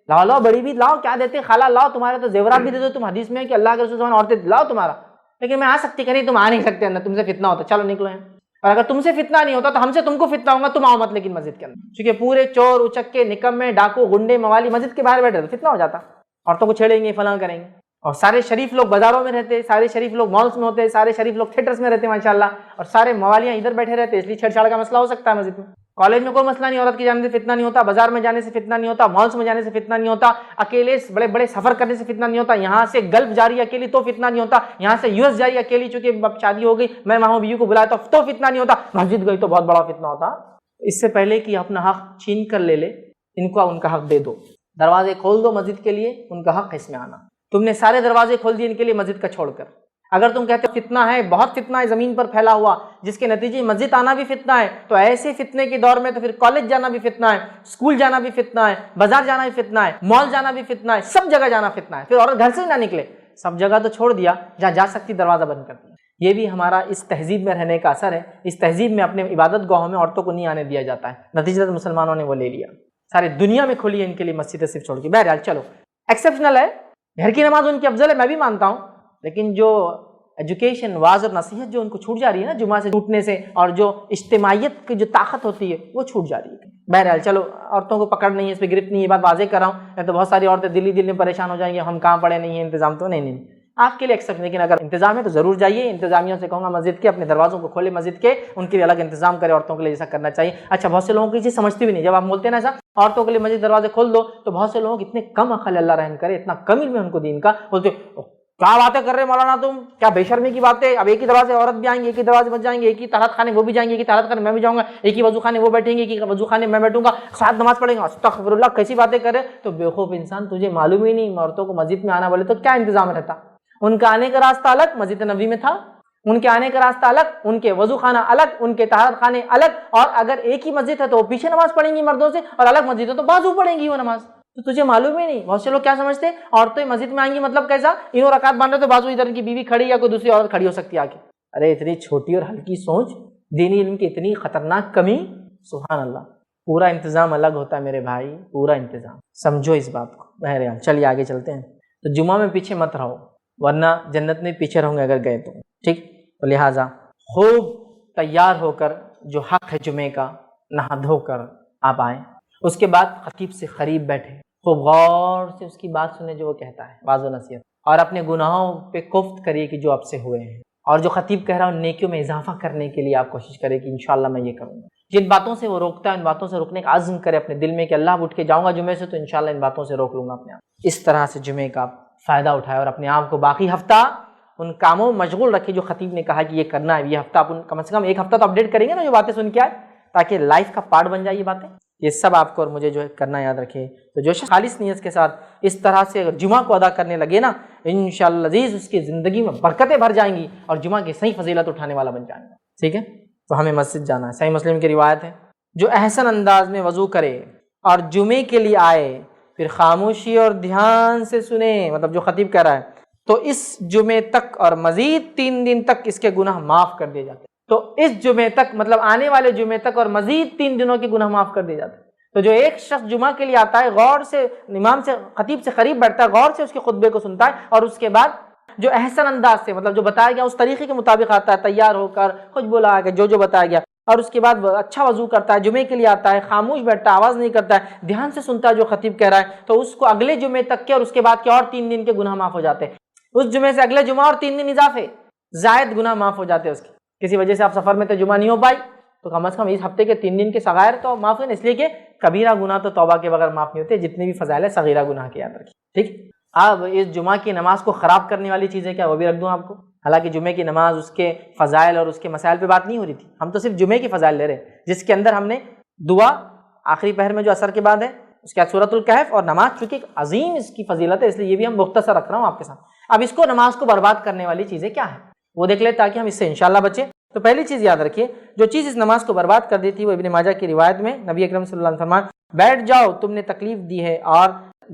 لاؤ بڑی بھی لاؤ، کیا دیتے؟ خالہ لاؤ، تمہارے تو زیورات بھی دے دو، تم حدیث میں ہے کہ اللہ کے رسول صلی اللہ علیہ وسلم عورتیں لاؤ تمہارا، لیکن میں آ سکتی کہ نہیں تم آ نہیں سکتے اندر، تم سے فتنہ ہوتا، چلو نکلو ہیں۔ اور اگر تم سے فتنہ نہیں ہوتا تو ہم سے تم کو فتنہ ہوگا، تم آؤ مت لیکن مسجد کے اندر، کیونکہ پورے چور اچکے نکمے ڈاکو گنڈے موالی مسجد کے باہر بیٹھے تو فتنہ ہو جاتا، عورتوں کو چھیڑیں گے فلاں کریں گے۔ اور سارے شریف لوگ بازاروں میں رہتے، سارے شریف لوگ مالس میں ہوتے، سارے شریف لوگ تھیٹرز میں رہتے ماشاءاللہ، اور سارے موالیاں ادھر بیٹھے رہتے، اس لیے چھیڑ چھاڑ کا مسئلہ ہو سکتا ہے مسجد میں۔ کالج میں کوئی مسئلہ نہیں، عورت کے جانے سے فتنہ نہیں ہوتا، بازار میں جانے سے فتنہ نہیں ہوتا، مالس میں جانے سے فتنہ نہیں ہوتا، اکیلے بڑے بڑے سفر کرنے سے فتنہ نہیں ہوتا، یہاں سے گلف جاری اکیلی تو فتنہ نہیں ہوتا، یہاں سے US جاری اکیلی، چونکہ اب شادی ہو گئی میں وہاں بیوی کو بلایا تو فتنہ نہیں ہوتا، مسجد گئی تو بہت بڑا فتنہ ہوتا۔ اس سے پہلے کہ اپنا حق چھین کر لے ان کو ان کا حق دے دو، دروازے کھول دو مسجد کے لیے، ان کا حق اس میں آنا۔ تم نے سارے دروازے کھول دیے ان کے لیے مسجد کا چھوڑ کر، اگر تم کہتے ہو فتنہ ہے، بہت فتنہ ہے زمین پر پھیلا ہوا جس کے نتیجے مسجد آنا بھی فتنہ ہے، تو ایسے فتنے کے دور میں تو پھر کالج جانا بھی فتنہ ہے، اسکول جانا بھی فتنہ ہے، بازار جانا بھی فتنہ ہے، مال جانا بھی فتنہ ہے، سب جگہ جانا فتنہ ہے۔ پھر عورت گھر سے ہی نہ نکلے، سب جگہ تو چھوڑ دیا، جہاں جا سکتی دروازہ بند کر دیا۔ یہ بھی ہمارا اس تہذیب میں رہنے کا اثر ہے، اس تہذیب میں اپنے عبادت گاہوں میں عورتوں کو نہیں آنے دیا جاتا ہے، نتیجہ مسلمانوں نے وہ لے لیا، ساری دنیا میں کھلی ہے ان کے لیے مسجد صرف چھوڑ کے۔ بہرحال چلو ایکسیپشنل ہے، گھر کی نماز ان کی افضل ہے، میں بھی مانتا ہوں، لیکن جو ایجوکیشن واعظ اور نصیحت جو ان کو چھوٹ جا رہی ہے نا جمعہ سے چھوٹنے سے، اور جو اجتماعیت کی جو طاقت ہوتی ہے وہ چھوٹ جا رہی ہے۔ بہرحال چلو عورتوں کو پکڑ نہیں ہے، اس پہ گرفت نہیں ہے، یہ بات واضح کر رہا ہوں، نہیں تو بہت ساری عورتیں دل میں پریشان ہو جائیں گے، ہم کہاں پڑے نہیں ہیں، انتظام تو نہیں آپ کے لیے ایکسیپشن، لیکن اگر انتظام ہے تو ضرور جائیے، انتظامیوں سے کہوں گا مسجد کے اپنے دروازوں کو کھولے، مسجد کے ان کے لیے الگ انتظام کرے، عورتوں کے لیے ایسا کرنا چاہیے۔ اچھا بہت سے لوگوں کی چیز سمجھتی بھی نہیں، جب آپ بولتے ہیں نا ایسا عورتوں کے لیے مسجد دروازے کھول دو تو بہت سے لوگ اتنے کم عقل، اللہ رحم کرے، اتنا کم علم ہے ان کو دین کا، بولتے کیا باتیں کر رہے مولانا تم، کیا بے شرمی کی باتیں، اب ایک ہی دروازے عورت بھی آئیں گے، ایک ہی دروازے بچ جائیں گے، ایک ہی طہارت خانے وہ بھی جائیں گے، ایک ہی طہارت خانے میں بھی جاؤں گا، ایک ہی وضو خانے وہ بیٹھیں گے، ایک ہی وضو خانے میں بیٹھوں گا، ساتھ نماز پڑھیں گا، استغفر اللہ، کیسی باتیں کرے۔ تو بیوقوف انسان، تجھے معلوم ہی نہیں عورتوں کو مسجد میں آنا بولے تو کیا انتظام رہتا؟ ان کا آنے کا راستہ الگ مسجد نبوی میں تھا، ان کے آنے کا راستہ الگ، ان کے وضو خانہ الگ، ان کے طہارت خانے الگ، اور اگر ایک ہی مسجد ہے تو وہ پیچھے نماز پڑھیں گی مردوں سے، اور الگ مسجد ہے تو بازو پڑھیں گی وہ نماز۔ تو تجھے معلوم ہی نہیں۔ بہت سے لوگ کیا سمجھتے ہیں عورتیں مسجد میں آئیں گی مطلب کیسا، انہوں رکعت باندھ رہے تو بازو ادھر کی بیوی کھڑی یا کوئی دوسری عورت کھڑی ہو سکتی ہے آگے۔ ارے اتنی چھوٹی اور ہلکی سوچ، دینی علم کی اتنی خطرناک کمی، سبحان اللہ۔ پورا انتظام الگ ہوتا ہے میرے بھائی، پورا انتظام، سمجھو اس بات کو۔ بہرحال چلیے آگے چلتے ہیں۔ تو جمعہ میں پیچھے مت رہو، ورنہ جنت میں پیچھے رہوں گے اگر گئے تو، ٹھیک؟ تو لہٰذا خوب تیار ہو کر، جو حق ہے جمعے کا، نہا دھو کر آپ آئیں۔ اس کے بعد خطیب سے قریب بیٹھے، خوب غور سے اس کی بات سنیں جو وہ کہتا ہے، واعظ و نصیحت، اور اپنے گناہوں پہ کوفت کریے کہ جو آپ سے ہوئے ہیں، اور جو خطیب کہہ رہا ہوں نیکیوں میں اضافہ کرنے کے لیے آپ کوشش کریں کہ انشاءاللہ میں یہ کروں گا۔ جن باتوں سے وہ روکتا ہے ان باتوں سے روکنے کا عزم کرے اپنے دل میں کہ اللہ اٹھ کے جاؤں گا جمعے سے تو انشاءاللہ ان باتوں سے روک لوں گا اپنے آپ۔ اس طرح سے جمعے کا فائدہ اٹھائے اور اپنے آپ کو باقی ہفتہ ان کاموں میں مشغول رکھے جو خطیب نے کہا کہ یہ کرنا ہے۔ یہ ہفتہ آپ کم سے کم ایک ہفتہ تو اپڈیٹ کریں گے نا جو باتیں سن کے آئے، تاکہ لائف کا پارٹ بن جائے یہ باتیں۔ یہ سب آپ کو اور مجھے جو ہے کرنا یاد رکھے۔ تو جو شخص خالص نیت کے ساتھ اس طرح سے اگر جمعہ کو ادا کرنے لگے نا، انشاءاللہ عزیز اس کی زندگی میں برکتیں بھر جائیں گی اور جمعہ کی صحیح فضیلت اٹھانے والا بن جائیں گا۔ ٹھیک ہے، تو ہمیں مسجد جانا ہے۔ صحیح مسلم کی روایت ہے، جو احسن انداز میں وضو کرے اور جمعے کے لیے آئے، پھر خاموشی اور دھیان سے سنے، مطلب جو خطیب کہہ رہا ہے، تو اس جمعے تک اور مزید 3 دن تک اس کے گناہ معاف کر دیے جاتے ہیں۔ تو اس جمعے تک مطلب آنے والے جمعے تک اور مزید 3 دنوں کے گناہ معاف کر دیے جاتے ہیں۔ تو جو ایک شخص جمعہ کے لیے آتا ہے، غور سے امام سے، خطیب سے قریب بیٹھتا ہے، غور سے اس کے خطبے کو سنتا ہے، اور اس کے بعد جو احسن انداز سے مطلب جو بتایا گیا اس طریقے کے مطابق آتا ہے، تیار ہو کر کچھ بولا کہ جو بتایا گیا، اور اس کے بعد اچھا وضو کرتا ہے، جمعے کے لیے آتا ہے، خاموش بیٹھتا ہے، آواز نہیں کرتا ہے، دھیان سے سنتا ہے جو خطیب کہہ رہا ہے، تو اس کو اگلے جمعے تک کے اور اس کے بعد کے اور 3 دن کے گناہ معاف ہو جاتے ہیں۔ اس جمعے سے اگلے جمعہ اور 3 دن اضافے زائد گناہ معاف ہو جاتے ہیں اس کے۔ کسی وجہ سے آپ سفر میں تو جمعہ نہیں ہو پائی تو کم از کم اس ہفتے کے 3 دن کے صغائر تو معاف ہوئے، اس لیے کہ کبیرہ گناہ تو توبہ کے بغیر معاف نہیں ہوتے، جتنے بھی فضائل ہے صغیرہ گناہ کے یاد رکھیے، ٹھیک۔ اب اس جمعہ کی نماز کو خراب کرنے والی چیزیں کیا، وہ بھی رکھ دوں آپ کو۔ حالانکہ جمعے کی نماز، اس کے فضائل اور اس کے مسائل پہ بات نہیں ہو رہی تھی، ہم تو صرف جمعے کی فضائل لے رہے ہیں، جس کے اندر ہم نے دعا آخری پہر میں جو عصر کے بعد ہے، اس کے بعد سورۃ الکہف اور نماز، چونکہ عظیم اس کی فضیلت ہے اس لیے یہ بھی ہم مختصر رکھ رہا ہوں آپ کے ساتھ۔ اب اس کو نماز کو برباد کرنے والی چیزیں کیا ہیں وہ دیکھ لیں تاکہ ہم اس سے انشاءاللہ بچیں۔ تو پہلی چیز یاد رکھیے، جو چیز اس نماز کو برباد کر دی تھی وہ ابن ماجہ کی روایت میں نبی اکرم صلی اللہ علیہ وسلم فرمایا، بیٹھ جاؤ تم نے تکلیف دی ہے اور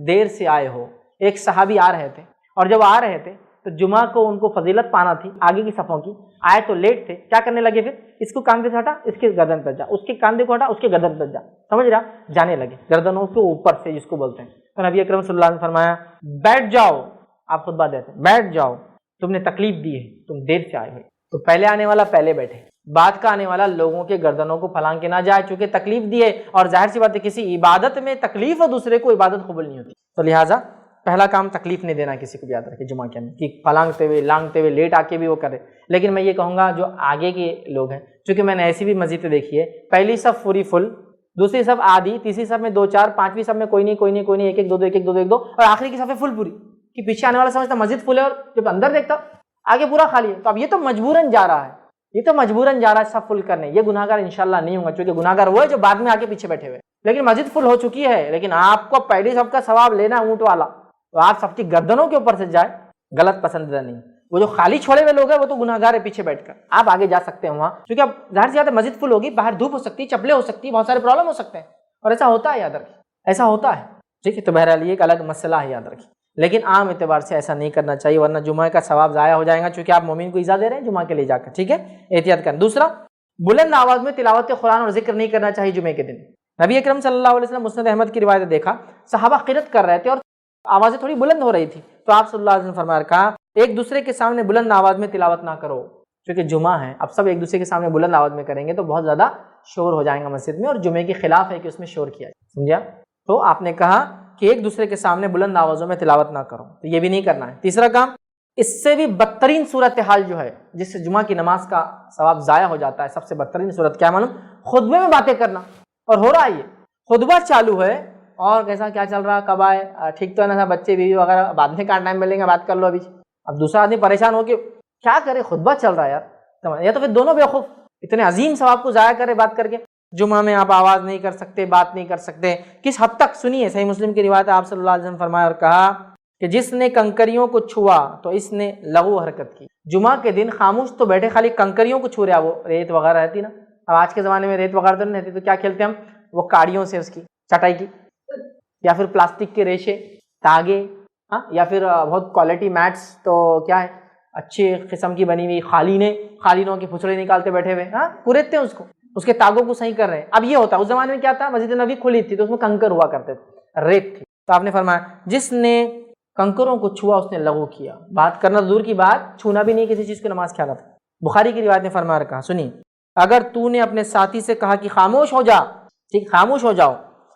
دیر سے آئے ہو۔ ایک صحابی آ رہے تھے، اور جب آ رہے تھے تو تو جمعہ کو ان کو فضیلت پانا تھی آگے کی صفوں کی، آئے تو لیٹ تھے، کیا کرنے لگے پھر اس کو کاندھے سے ہٹا اس کے گردن پر جا، اس کے کاندھے کو ہٹا اس کے گردن پر جا، سمجھ رہا، جانے لگے گردنوں کے اوپر سے جس کو بولتے ہیں۔ تو نبی اکرم صلی اللہ علیہ وسلم نے فرمایا بیٹھ جاؤ، آپ خطبہ دیتے ہیں بیٹھ جاؤ، تم نے تکلیف دی ہے، تم دیر سے آئے ہوئے۔ تو پہلے آنے والا پہلے بیٹھے، بعد کا آنے والا لوگوں کے گردنوں کو پھلانگ کے نہ جائے، چونکہ تکلیف دی ہے، اور ظاہر سی بات ہے کسی عبادت میں تکلیف اور دوسرے کو عبادت قبول نہیں ہوتی، تو لہٰذا پہلا کام تکلیف نہیں دینا کسی کو بھی، یاد رکھے جمعہ کے اندر کہ پھلانگتے ہوئے لانگتے ہوئے لیٹ آ کے بھی وہ کرے۔ لیکن میں یہ کہوں گا جو آگے کے لوگ ہیں، چونکہ میں نے ایسی بھی مسجد دیکھی ہے پہلی صف پوری فل، دوسری صف آدھی، تیسری صف میں 2 4، پانچویں صف میں کوئی نہیں، ایک ایک دو دو، اور آخری کی صف فل پوری، کہ پیچھے آنے والا سمجھتا مسجد فل ہے اور جب اندر دیکھتا آگے پورا خالی ہے۔ تو اب یہ تو مجبوراً جا رہا ہے، صف فل کرنے، یہ گناہ گار انشاءاللہ نہیں ہوگا، چونکہ گناہ گار وہ ہے جو بعد میں آگے پیچھے بیٹھے ہوئے، لیکن مسجد فل ہو چکی ہے، لیکن آپ کو پہلی صف کا ثواب لینا اونٹ والا، تو آپ سب کی گردنوں کے اوپر سے جائے، غلط پسندیدہ نہیں۔ وہ جو خالی چھوڑے ہوئے لوگ ہیں وہ تو گناہ گار ہے پیچھے بیٹھ کر، آپ آگے جا سکتے ہیں وہاں، کیونکہ اب ظاہر سی بات ہے مسجد فل ہوگی، باہر دھوپ ہو سکتی ہے، چپلیں ہو سکتی ہے، بہت سارے پرابلم ہو سکتے ہیں، اور ایسا ہوتا ہے، یاد رکھیں ایسا ہوتا ہے، ٹھیک ہے۔ تو بہرحال یہ ایک الگ مسئلہ ہے، یاد رکھیں، لیکن عام اعتبار سے ایسا نہیں کرنا چاہیے، ورنہ جمعہ کا ثواب ضائع ہو جائے گا، چونکہ آپ مومن کو ایذا دے رہے ہیں جمعہ کے لیے جا کر، ٹھیک ہے، احتیاط کریں۔ دوسرا، بلند آواز میں تلاوت قرآن اور ذکر نہیں کرنا چاہیے جمعے کے دن۔ نبی اکرم صلی اللہ علیہ وسلم مسند احمد کی روایت دیکھا، صحابہ قرات کر رہے تھے اور آوازیں تھوڑی بلند ہو رہی تھی، تو آپ صلی اللہ علیہ وسلم فرمایا کہا ایک دوسرے کے سامنے بلند آواز میں تلاوت نہ کرو، کیونکہ جمعہ ہے، اب سب ایک دوسرے کے سامنے بلند آواز میں کریں گے تو بہت زیادہ شور ہو جائے گا مسجد میں، اور جمعے کے خلاف ہے کہ اس میں شور کیا جائے، سمجھا؟ تو آپ نے کہا کہ ایک دوسرے کے سامنے بلند آوازوں میں تلاوت نہ کرو، تو یہ بھی نہیں کرنا ہے۔ تیسرا کام، اس سے بھی بدترین صورتحال جو ہے جس سے جمعہ کی نماز کا ثواب ضائع ہو جاتا ہے، سب سے بدترین صورت کیا معلوم؟ خطبے میں باتیں کرنا، اور ہو رہا ہے یہ خطبہ چالو ہے اور کیسا کیا چل رہا، کب آئے، ٹھیک تو ہے نا، بچے بیوی وغیرہ بعد میں کہاں ٹائم ملیں گے، بات کر لو ابھی۔ اب دوسرا آدمی پریشان ہو کے کیا کرے، خطبہ چل رہا ہے یار، یا تو پھر دونوں بیوقوف، اتنے عظیم ثواب کو ضائع کرے بات کر کے۔ جمعہ میں آپ آواز نہیں کر سکتے، بات نہیں کر سکتے، کس حد تک سنیے، صحیح مسلم کی روایت ہے، آپ صلی اللہ علیہ وسلم فرمایا اور کہا کہ جس نے کنکریوں کو چھوا تو اس نے لغو حرکت کی۔ جمعہ کے دن خاموش تو بیٹھے، خالی کنکریوں کو چھو رہا، وہ ریت وغیرہ رہتی نا، اب آج کے زمانے میں ریت وغیرہ تو نہیں رہتی، تو کیا کھیلتے ہم، وہ کاڑیوں سے اس کی چٹائی کی، یا پھر پلاسٹک کے ریشے، تاگے، ہاں، یا پھر بہت کوالٹی میٹس، تو کیا ہے اچھی قسم کی بنی ہوئی خالینوں کے پھسڑے نکالتے بیٹھے ہوئے، ہاں کوریدتے ہیں اس کے تاگوں کو صحیح کر رہے ہیں۔ اب یہ ہوتا ہے، اس زمانے میں کیا تھا، مسجد نبوی کھلی تھی تو اس میں کنکر ہوا کرتے تھے، ریت تھی، تو آپ نے فرمایا جس نے کنکروں کو چھوا اس نے لغو کیا، بات کرنا دور کی بات، چھونا بھی نہیں کسی چیز کو نماز کیا تھا۔ بخاری کی روایت نے فرمایا کہا، سنیے، اگر تو نے اپنے ساتھی سے کہا کہ خاموش ہو جا، ٹھیک، خاموش ہو جاؤ،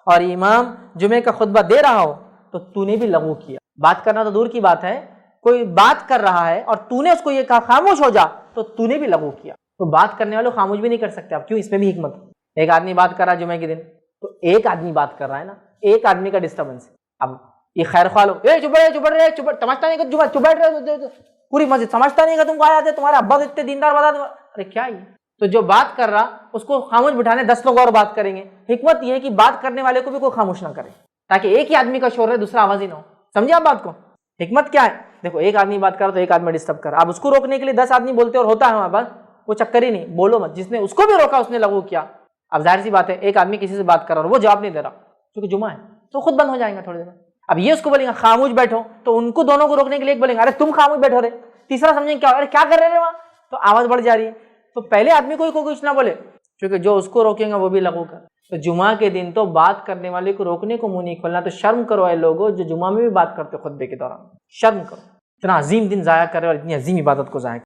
اور امام جمعے کا خطبہ دے رہا ہو تو تو نے بھی لغو کیا۔ بات کرنا تو دور کی بات ہے، کوئی بات کر رہا ہے اور تو نے اس کو یہ کہا خاموش ہو جا تو تو نے بھی لغو کیا۔ تو بات کرنے والے خاموش بھی نہیں کر سکتے، اب کیوں، اس میں بھی حکمت ہے۔ ایک آدمی بات کر رہا ہے جمعے کے دن، تو ایک آدمی بات کر رہا ہے نا، ایک آدمی کا ڈسٹربنس، اب یہ خیر خواہ لوگ چپ سمجھتا نہیں کہ چپ بیٹھ رہے، پوری مسجد سمجھتا نہیں کہ تم کو آیا تھے، تمہارے ابا اتنے دیندار بتا دو، ارے کیا یہ، تو جو بات کر رہا اس کو خاموش بٹھانے 10 لوگ اور بات کریں گے۔ حکمت یہ ہے کہ بات کرنے والے کو بھی کوئی خاموش نہ کرے، تاکہ ایک ہی آدمی کا شور رہے، دوسرا آواز ہی نہ ہو۔ سمجھے آپ بات کو؟ حکمت کیا ہے؟ دیکھو، ایک آدمی بات کر رہا تو ایک آدمی ڈسٹرب کر رہا، اب اس کو روکنے کے لیے 10 آدمی بولتے اور ہوتا ہے ہمارے پاس، وہ چکر ہی نہیں، بولو مت، جس نے اس کو بھی روکا اس نے لغو کیا۔ اب ظاہر سی بات ہے، ایک آدمی کسی سے بات کر رہا اور وہ جواب نہیں دے رہا کیونکہ جمعہ ہے، تو خود بند ہو جائیں گا تھوڑی دیر میں۔ اب یہ اس کو بولیں گے خاموش بیٹھو، تو ان کو دونوں کو روکنے کے لیے ایک بولیں گے ارے تم خاموش بیٹھو رہے، تیسرا سمجھیں کیا، ارے کیا کر رہے وہاں، تو آواز بڑھ جا رہی ہے، تو پہلے آدمی کو کچھ نہ بولے، کیونکہ جو اس کو روکیں گا وہ بھی لغو کر۔ تو جمعہ کے دن تو بات کرنے والے کو روکنے کو منہ نہیں کھولنا، تو شرم کرو اے لوگوں جو جمعہ میں بھی بات کرتے خطبے کے دوران، شرم کرو، اتنا عظیم دن ضائع کر رہے اور اتنی عظیم عبادت کو ضائع